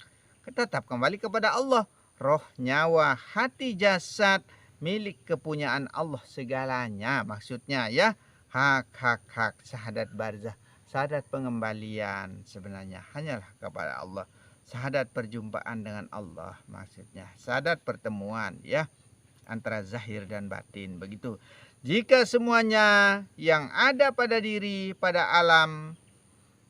Tetap kembali kepada Allah. Roh, nyawa, hati, jasad milik kepunyaan Allah segalanya maksudnya ya. Hak, syahadat barzah, syahadat pengembalian sebenarnya hanyalah kepada Allah. Syahadat perjumpaan dengan Allah maksudnya. Syahadat pertemuan ya. Antara zahir dan batin begitu. Jika semuanya yang ada pada diri, pada alam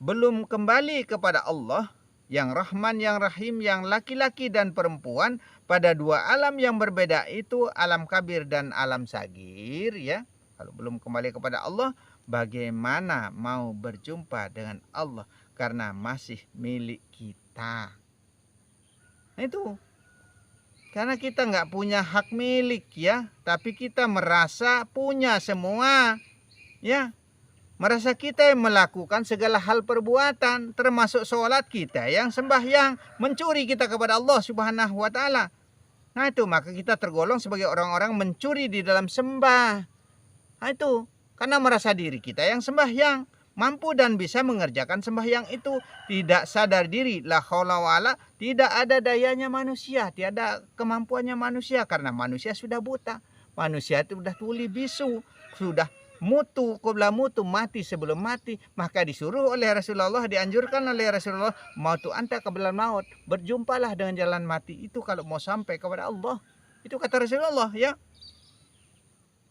belum kembali kepada Allah, yang Rahman, yang Rahim, yang laki-laki dan perempuan, pada dua alam yang berbeda itu, alam kabir dan alam sagir ya. Kalau belum kembali kepada Allah, bagaimana mau berjumpa dengan Allah? karena masih milik kita. Nah itu, karena kita nggak punya hak milik ya, tapi kita merasa punya semua ya. Merasa kita yang melakukan segala hal perbuatan, termasuk sholat kita yang sembahyang, mencuri kita kepada Allah Subhanahu wa Ta'ala. Nah itu, maka kita tergolong sebagai orang-orang mencuri di dalam sembah. Nah itu, karena merasa diri kita yang sembahyang, mampu dan bisa mengerjakan sembahyang itu, tidak sadar diri, la haula wala, tidak ada dayanya manusia, tiada kemampuannya manusia, karena manusia sudah buta, manusia itu sudah tuli bisu, sudah mutu qabla mutu, mati sebelum mati. Maka disuruh oleh Rasulullah, dianjurkan oleh Rasulullah, mautu anta qabla maut, berjumpalah dengan jalan mati itu kalau mau sampai kepada Allah. Itu kata Rasulullah ya.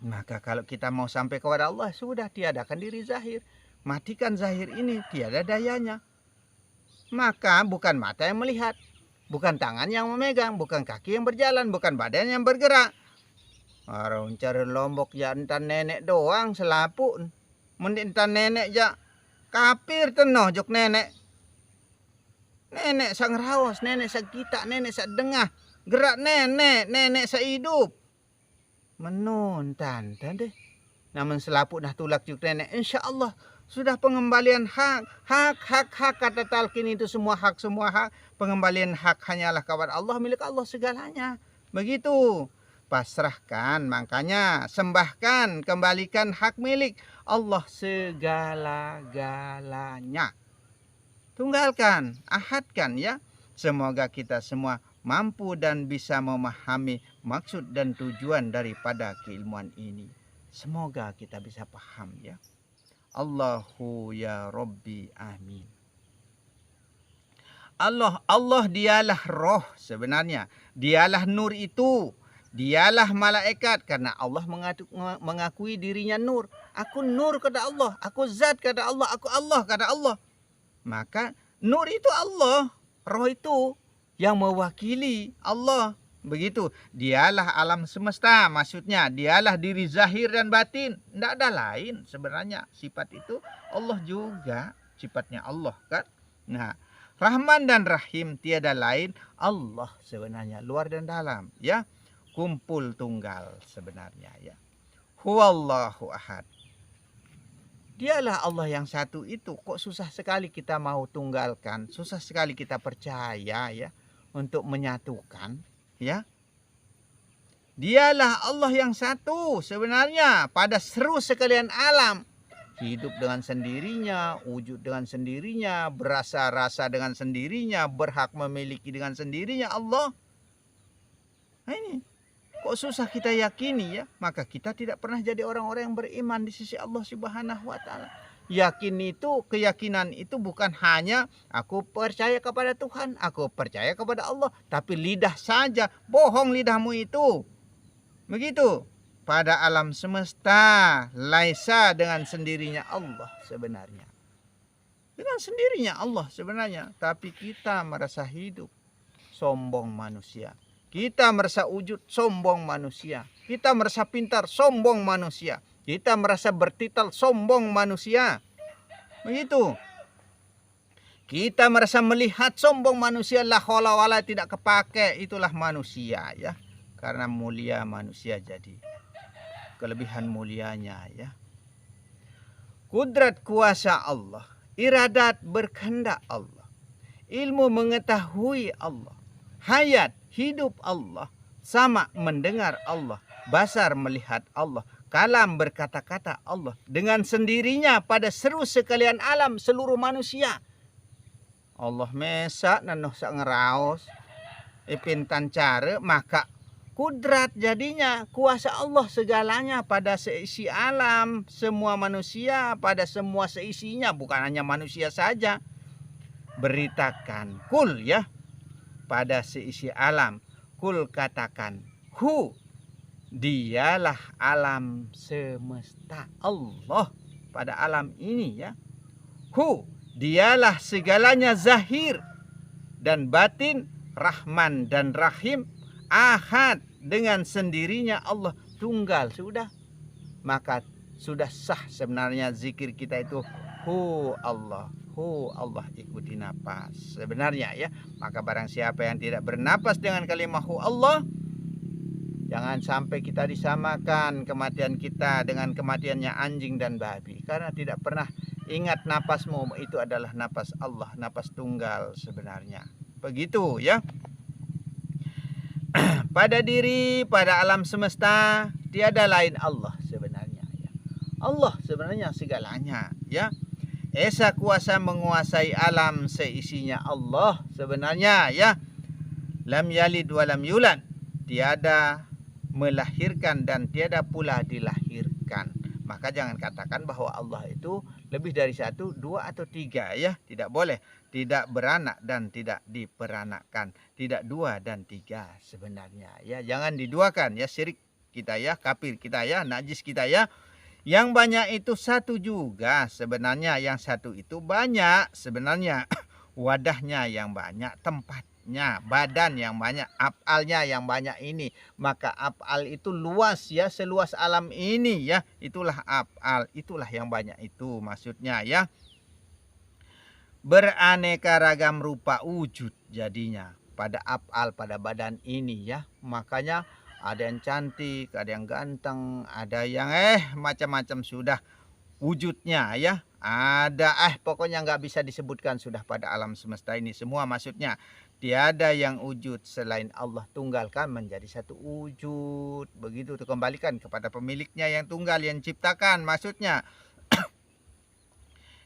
Maka kalau kita mau sampai kepada Allah, sudah tiadakan diri zahir, matikan zahir ini, tiada dayanya. Maka bukan mata yang melihat, bukan tangan yang memegang, bukan kaki yang berjalan, bukan badan yang bergerak. Orang cari Lombok ya entan nenek doang selapu. Menentan nenek ya kapir tenoh jok nenek. Nenek sang raos, nenek sang kita, nenek sang dengah. Gerak nenek, nenek sang hidup. Menuntan deh. Namun selapu dah tulak juk nenek. Insya Allah sudah pengembalian hak kata talqin itu semua hak. Pengembalian hak hanyalah kepada Allah, milik Allah segalanya. Begitu. Pasrahkan, makanya sembahkan, kembalikan hak milik Allah segala-galanya. Tunggalkan, ahadkan ya. Semoga kita semua mampu dan bisa memahami maksud dan tujuan daripada keilmuan ini. Semoga kita bisa paham ya. Allahu ya Rabbi, amin. Allah dialah roh sebenarnya. Dialah nur itu. Dialah malaikat, karena Allah mengakui dirinya nur. Aku nur kata Allah, aku zat kata Allah, aku Allah kata Allah. Maka nur itu Allah, roh itu yang mewakili Allah. Begitu, dialah alam semesta, maksudnya dialah diri zahir dan batin. Tidak ada lain sebenarnya, sifat itu Allah juga, sifatnya Allah kan. Nah, Rahman dan Rahim tiada lain Allah sebenarnya, luar dan dalam ya. Kumpul tunggal sebenarnya ya. Huwallahu ahad. Dialah Allah yang satu itu. Kok susah sekali kita mau tunggalkan, susah sekali kita percaya ya untuk menyatukan ya. Dialah Allah yang satu sebenarnya pada seru sekalian alam. Hidup dengan sendirinya, wujud dengan sendirinya, berasa-rasa dengan sendirinya, berhak memiliki dengan sendirinya Allah. Nah ini, kok susah kita yakini ya? Maka kita tidak pernah jadi orang-orang yang beriman di sisi Allah Subhanahu wa Ta'ala. Yakin itu, keyakinan itu bukan hanya aku percaya kepada Tuhan, aku percaya kepada Allah, tapi lidah saja, bohong lidahmu itu. Begitu. Pada alam semesta, laisa dengan sendirinya Allah sebenarnya. Dengan sendirinya Allah sebenarnya, tapi kita merasa hidup, sombong manusia. Kita merasa wujud, sombong manusia. Kita merasa pintar, sombong manusia. Kita merasa bertitel, sombong manusia. Begitu. Kita merasa melihat, sombong manusia. La haula wala, tidak kepake. Itulah manusia ya. Karena mulia manusia jadi. Kelebihan mulianya ya. Kudrat kuasa Allah. Iradat berkehendak Allah. Ilmu mengetahui Allah. Hayat hidup Allah, sama mendengar Allah, basar melihat Allah, kalam berkata-kata Allah, dengan sendirinya pada seru sekalian alam seluruh manusia. Allah mesak nanoh sak ngeraos, ipintan cara, maka kudrat jadinya kuasa Allah segalanya pada seisi alam, semua manusia, pada semua seisinya, bukan hanya manusia saja. Beritakan kul ya, pada seisi alam, kul katakan, hu, dialah alam semesta Allah pada alam ini ya. Hu, dialah segalanya zahir dan batin, Rahman dan Rahim, ahad dengan sendirinya Allah, tunggal. Sudah, maka sudah sah sebenarnya zikir kita itu, hu Allah, hu, Allah ikuti napas sebenarnya ya. Maka barang siapa yang tidak bernapas dengan kalimah hu Allah, jangan sampai kita disamakan kematian kita dengan kematiannya anjing dan babi, karena tidak pernah ingat napasmu itu adalah napas Allah, napas tunggal sebenarnya. Begitu ya. Pada diri, pada alam semesta tiada lain Allah sebenarnya ya. Allah sebenarnya segalanya ya. Esa kuasa menguasai alam seisinya Allah sebenarnya ya. Lam yalid wa lam yulad, tiada melahirkan dan tiada pula dilahirkan. Maka jangan katakan bahwa Allah itu lebih dari satu, dua atau tiga ya. Tidak boleh. Tidak beranak dan tidak diperanakkan. Tidak dua dan tiga sebenarnya ya. Jangan diduakan ya, syirik kita ya, kafir kita ya, najis kita ya. Yang banyak itu satu juga sebenarnya. Yang satu itu banyak sebenarnya. Wadahnya yang banyak, tempatnya, badan yang banyak, af'alnya yang banyak ini. Maka af'al itu luas ya, seluas alam ini ya. Itulah af'al, itulah yang banyak itu maksudnya ya. Beraneka ragam rupa wujud jadinya pada af'al, pada badan ini ya. Makanya ada yang cantik, ada yang ganteng, ada yang macam-macam sudah wujudnya ya. Ada pokoknya nggak bisa disebutkan sudah pada alam semesta ini semua maksudnya. Tiada yang wujud selain Allah, tunggalkan menjadi satu wujud. Begitu dikembalikan kepada pemiliknya yang tunggal, yang ciptakan maksudnya.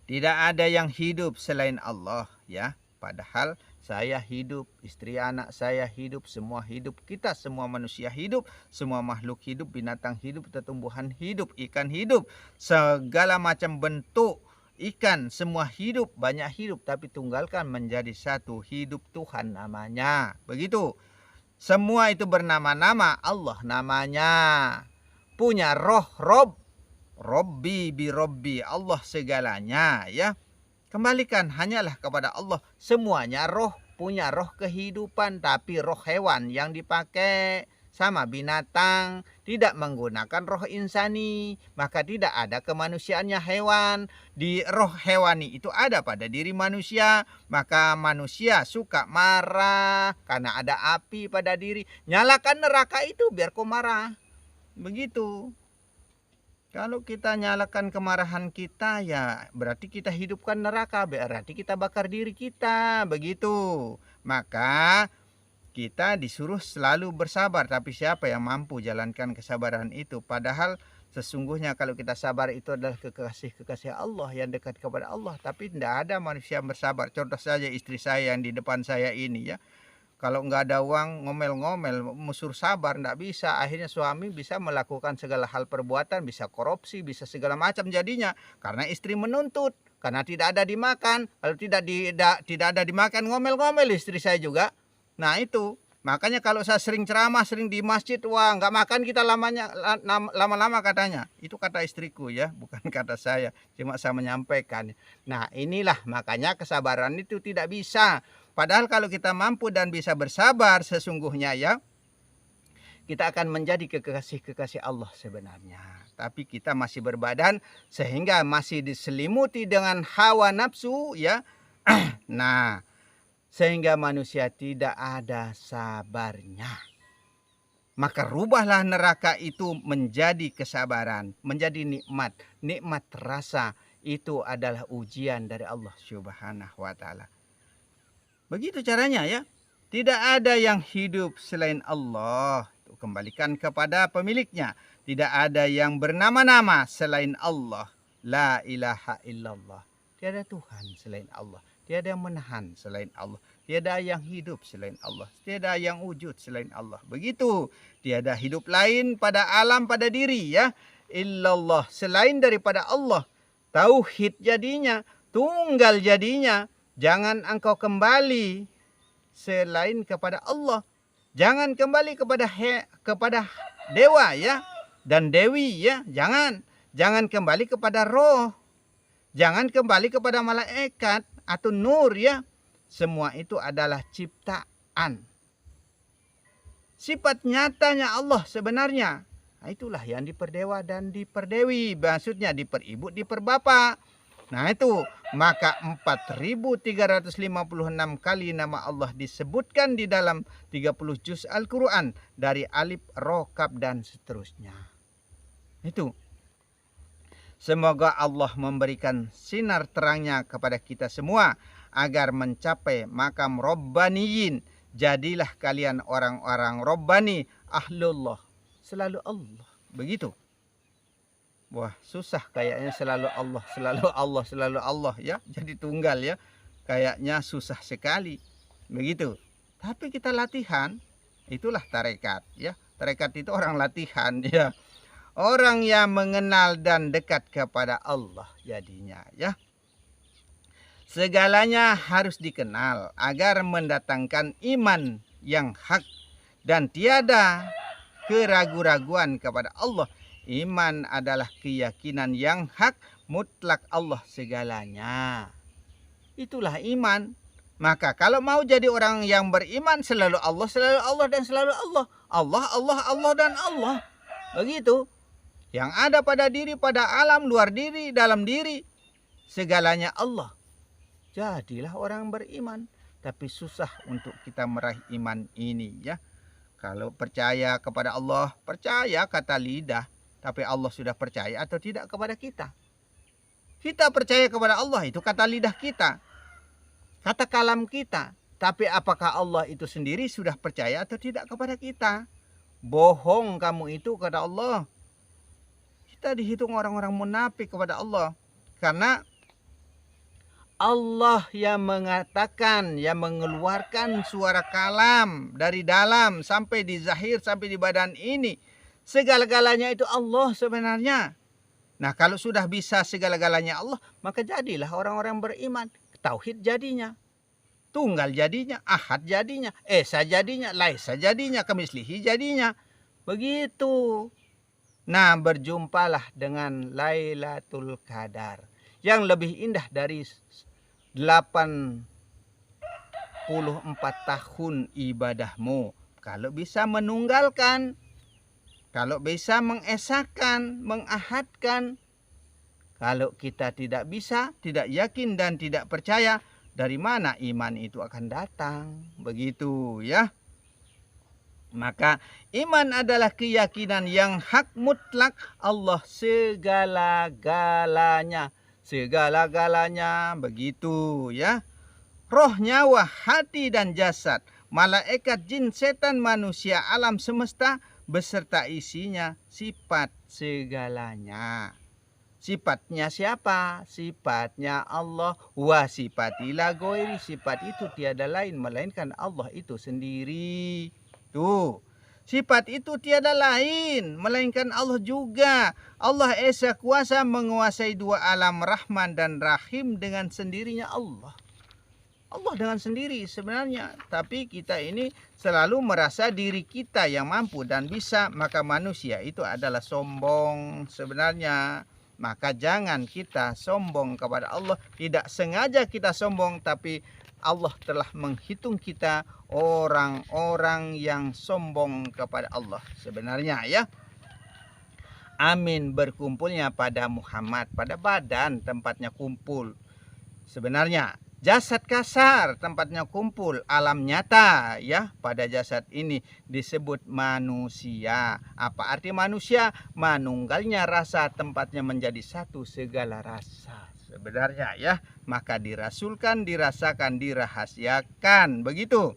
Tidak ada yang hidup selain Allah ya. Padahal saya hidup, istri anak saya hidup, semua hidup, kita semua manusia hidup, semua makhluk hidup, binatang hidup, tumbuhan hidup, ikan hidup, segala macam bentuk ikan semua hidup, banyak hidup, tapi tunggalkan menjadi satu, hidup Tuhan namanya. Begitu. Semua itu bernama-nama, Allah namanya. Punya roh, Rob. Robbi bi Robbi, Allah segalanya ya. Kembalikan hanyalah kepada Allah. Semuanya roh, punya roh kehidupan, tapi roh hewan yang dipakai sama binatang tidak menggunakan roh insani, maka tidak ada kemanusiaannya hewan. Di roh hewani itu ada pada diri manusia, maka manusia suka marah karena ada api pada diri. Nyalakan neraka itu biar kau marah. Begitu. Kalau kita nyalakan kemarahan kita, ya berarti kita hidupkan neraka, berarti kita bakar diri kita, begitu. Maka kita disuruh selalu bersabar, tapi siapa yang mampu jalankan kesabaran itu? Padahal sesungguhnya kalau kita sabar itu adalah kekasih Allah yang dekat kepada Allah, tapi tidak ada manusia yang bersabar. Contoh saja istri saya yang di depan saya ini ya. Kalau nggak ada uang ngomel-ngomel, musur sabar, nggak bisa. Akhirnya suami bisa melakukan segala hal perbuatan, bisa korupsi, bisa segala macam jadinya. Karena istri menuntut, karena tidak ada dimakan. Kalau tidak ada dimakan, ngomel-ngomel istri saya juga. Nah itu, makanya kalau saya sering ceramah, sering di masjid, wah nggak makan kita lama-lama katanya. Itu kata istriku ya, bukan kata saya. Cuma saya menyampaikan. Nah inilah makanya kesabaran itu tidak bisa. Padahal kalau kita mampu dan bisa bersabar sesungguhnya ya, kita akan menjadi kekasih-kekasih Allah sebenarnya. Tapi kita masih berbadan sehingga masih diselimuti dengan hawa nafsu ya. Nah, sehingga manusia tidak ada sabarnya. Maka rubahlah neraka itu menjadi kesabaran, menjadi nikmat. Nikmat rasa itu adalah ujian dari Allah Subhanahu wa taala. Begitu caranya ya. Tidak ada yang hidup selain Allah. Kembalikan kepada pemiliknya. Tidak ada yang bernama-nama selain Allah. La ilaha illallah. Tiada Tuhan selain Allah. Tiada yang menahan selain Allah. Tiada yang hidup selain Allah. Tiada yang wujud selain Allah. Begitu. Tiada hidup lain pada alam, pada diri ya. Illallah. Selain daripada Allah. Tauhid jadinya. Tunggal jadinya. Jangan engkau kembali selain kepada Allah. Jangan kembali kepada dewa ya dan dewi ya. Jangan kembali kepada roh. Jangan kembali kepada malaikat atau nur ya. Semua itu adalah ciptaan. Sifat nyatanya Allah sebenarnya. Nah, itulah yang diperdewa dan diperdewi. Maksudnya diperibu, diperbapa. Nah itu, maka 4356 kali nama Allah disebutkan di dalam 30 juz Al-Quran. Dari alif, ro, kaf, dan seterusnya. Itu. Semoga Allah memberikan sinar terangnya kepada kita semua. Agar mencapai makam Rabbaniyin. Jadilah kalian orang-orang Rabbani. Ahlullah. Selalu Allah. Begitu. Wah, susah kayaknya selalu Allah, selalu Allah, selalu Allah ya. Jadi tunggal ya. Kayaknya susah sekali. Begitu. Tapi kita latihan, itulah tarekat ya. Tarekat itu orang latihan ya. Orang yang mengenal dan dekat kepada Allah jadinya ya. Segalanya harus dikenal agar mendatangkan iman yang hak dan tiada keraguan-raguan kepada Allah. Iman adalah keyakinan yang hak, mutlak Allah segalanya. Itulah iman. Maka kalau mau jadi orang yang beriman, selalu Allah dan selalu Allah. Allah, Allah, Allah dan Allah. Begitu. Yang ada pada diri, pada alam, luar diri, dalam diri. Segalanya Allah. Jadilah orang beriman. Tapi susah untuk kita meraih iman ini ya. Kalau percaya kepada Allah, percaya kata lidah. Tapi Allah sudah percaya atau tidak kepada kita? Kita percaya kepada Allah, itu kata lidah kita. Kata kalam kita. Tapi apakah Allah itu sendiri sudah percaya atau tidak kepada kita? Bohong kamu itu kepada Allah. Kita dihitung orang-orang munafik kepada Allah. Karena Allah yang mengatakan, yang mengeluarkan suara kalam dari dalam sampai di zahir, sampai di badan ini. Segala-galanya itu Allah sebenarnya. Nah kalau sudah bisa segala-galanya Allah, maka jadilah orang-orang beriman. Tauhid jadinya. Tunggal jadinya. Ahad jadinya. Esa jadinya. Laisa jadinya. Kamislihi jadinya. Begitu. Nah berjumpalah dengan Lailatul Qadar. Yang lebih indah dari 84 tahun ibadahmu. Kalau bisa menunggalkan. Kalau bisa mengesahkan, mengahadkan. Kalau kita tidak bisa, tidak yakin dan tidak percaya, dari mana iman itu akan datang? Begitu ya. Maka iman adalah keyakinan yang hak mutlak Allah segala-galanya. Segala-galanya begitu ya. Roh, nyawa, hati dan jasad, malaikat, jin, setan, manusia, alam semesta beserta isinya, sifat segalanya. Sifatnya siapa? Sifatnya Allah. Wa sifatilah goiri. Sifat itu tiada lain melainkan Allah itu sendiri. Tuh. Sifat itu tiada lain melainkan Allah juga. Allah Esa kuasa menguasai dua alam Rahman dan Rahim dengan sendirinya Allah. Allah dengan sendiri sebenarnya. Tapi kita ini selalu merasa diri kita yang mampu dan bisa. Maka manusia itu adalah sombong sebenarnya. Maka jangan kita sombong kepada Allah. Tidak sengaja kita sombong. Tapi Allah telah menghitung kita orang-orang yang sombong kepada Allah sebenarnya ya. Amin berkumpulnya pada Muhammad. Pada badan tempatnya kumpul sebenarnya. Jasad kasar tempatnya kumpul, alam nyata ya. Pada jasad ini disebut manusia. Apa arti manusia? Manunggalnya rasa, tempatnya menjadi satu segala rasa sebenarnya ya. Maka dirasulkan, dirasakan, dirahasiakan begitu.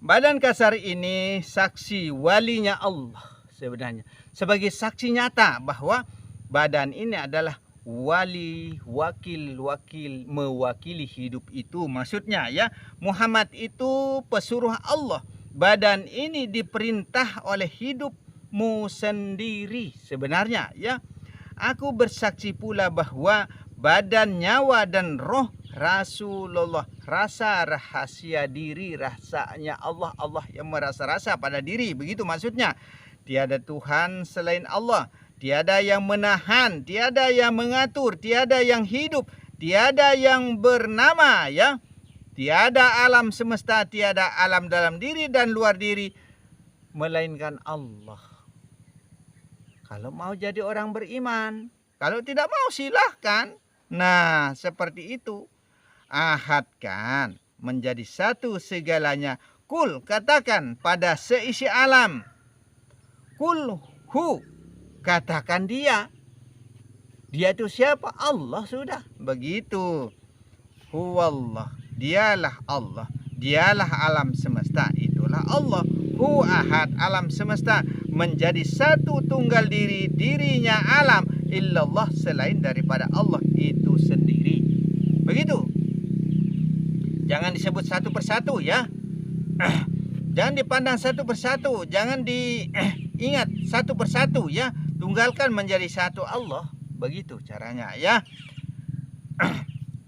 Badan kasar ini saksi walinya Allah sebenarnya. Sebagai saksi nyata bahwa badan ini adalah wali, wakil mewakili hidup itu maksudnya ya. Muhammad itu pesuruh Allah. Badan ini diperintah oleh hidupmu sendiri sebenarnya ya. Aku bersaksi pula bahwa badan, nyawa dan roh Rasulullah, rasa rahasia diri, rasanya Allah, Allah yang merasa rasa pada diri, begitu maksudnya. Tiada Tuhan selain Allah. Tiada yang menahan, tiada yang mengatur, tiada yang hidup, tiada yang bernama ya. Tiada alam semesta, tiada alam dalam diri dan luar diri melainkan Allah. Kalau mau jadi orang beriman, kalau tidak mau silahkan. Nah, seperti itu. Ahad kan menjadi satu segalanya. Kul, katakan pada seisi alam. Kul hu, katakan dia. Dia itu siapa? Allah sudah. Begitu. Huwallah. Dialah Allah. Dialah alam semesta. Itulah Allah. Hu ahad, alam semesta menjadi satu tunggal diri, dirinya alam. Illallah, selain daripada Allah itu sendiri. Begitu. Jangan disebut satu persatu ya. Jangan dipandang satu persatu. Jangan diingat satu persatu ya. Tunggalkan menjadi satu Allah. Begitu caranya ya.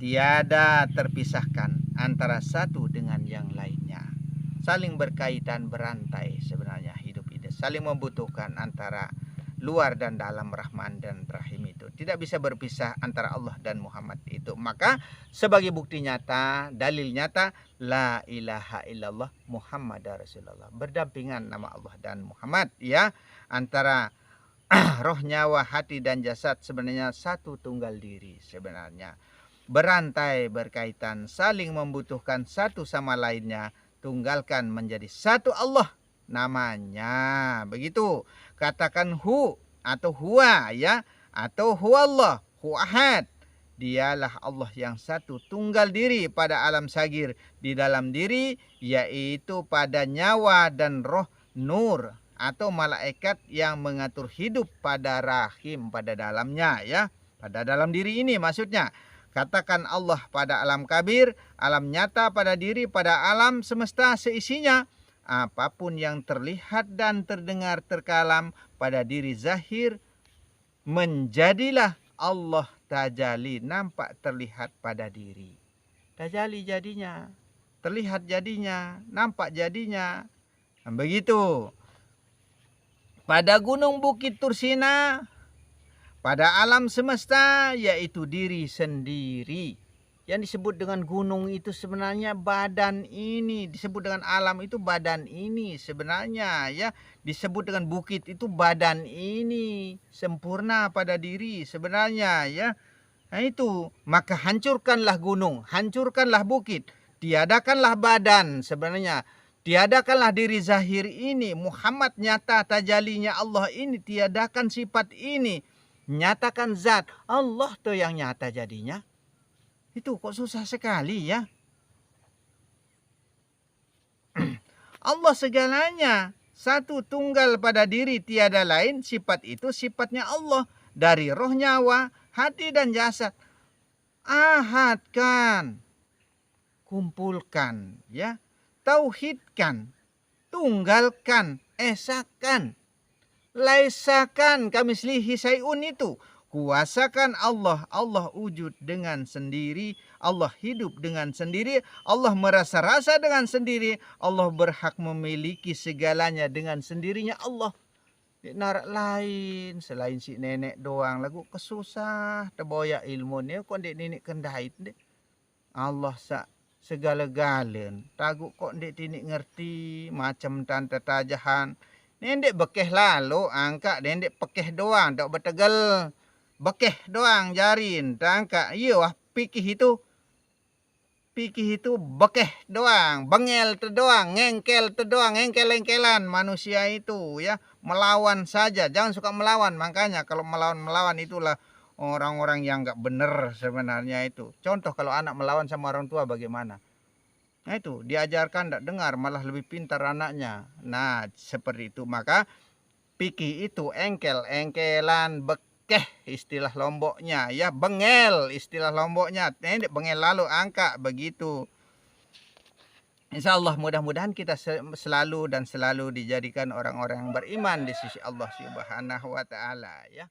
Tiada terpisahkan antara satu dengan yang lainnya. Saling berkaitan, berantai sebenarnya hidup ini. Saling membutuhkan antara luar dan dalam, Rahman dan Rahim itu. Tidak bisa berpisah antara Allah dan Muhammad itu. Maka sebagai bukti nyata, dalil nyata, la ilaha illallah Muhammad Rasulullah. Berdampingan nama Allah dan Muhammad ya. Antara roh, nyawa, hati dan jasad sebenarnya satu tunggal diri sebenarnya. Berantai, berkaitan, saling membutuhkan satu sama lainnya. Tunggalkan menjadi satu Allah namanya. Begitu. Katakan hu atau huwa ya, atau huwallah, hu ahad. Dialah Allah yang satu tunggal diri pada alam sagir di dalam diri, yaitu pada nyawa dan roh nur atau malaikat yang mengatur hidup pada rahim, pada dalamnya ya, pada dalam diri ini maksudnya. Katakan Allah pada alam kabir, alam nyata pada diri, pada alam semesta seisinya. Apapun yang terlihat dan terdengar terkalam pada diri zahir, menjadilah Allah tajali, nampak terlihat pada diri. Tajali jadinya, terlihat jadinya, nampak jadinya. Begitu. Pada gunung bukit Tursina, pada alam semesta, yaitu diri sendiri. Yang disebut dengan gunung itu sebenarnya badan ini, disebut dengan alam itu badan ini sebenarnya ya. Disebut dengan bukit itu badan ini, sempurna pada diri sebenarnya ya. Nah itu, maka hancurkanlah gunung, hancurkanlah bukit, tiadakanlah badan sebenarnya. Tiadakanlah diri zahir ini, Muhammad nyata tajalinya Allah ini, tiadakan sifat ini. Nyatakan zat, Allah tuh yang nyata jadinya. Itu kok susah sekali ya. Allah segalanya, satu tunggal pada diri, tiada lain. Sifat itu sifatnya Allah. Dari roh, nyawa, hati dan jasad. Ahadkan, kumpulkan ya. Tauhidkan, tunggalkan, esakan. Laisakan kamislihi sayun itu. Kuasakan Allah. Allah wujud dengan sendiri. Allah hidup dengan sendiri. Allah merasa-rasa dengan sendiri. Allah berhak memiliki segalanya dengan sendirinya Allah. Di narak lain selain si nenek doang lagu kesusah teboya ilmunya kok dek nenek kendait dek. Allah segala-galen. Tagu kok dek tinik ngerti macam tante tajahan. Nendek bekeh lalu angka nendek pekeh doang tak bertegel. Bekeh doang jarin tangka iya wah pikih itu bekeh doang, bengel doang, ngengkel doang, engkel-engkelan manusia itu ya, melawan saja, jangan suka melawan. Makanya kalau melawan itulah orang-orang yang nggak bener sebenarnya itu. Contoh kalau anak melawan sama orang tua bagaimana? Nah itu diajarkan tidak dengar, malah lebih pintar anaknya. Nah seperti itu. Maka pikih itu engkel-engkelan, bekeh istilah Lomboknya ya, bengel istilah Lomboknya. Ini bengel lalu angka begitu. Insya Allah mudah-mudahan kita selalu dijadikan orang-orang yang beriman di sisi Allah Subhanahu wa Ta'ala ya.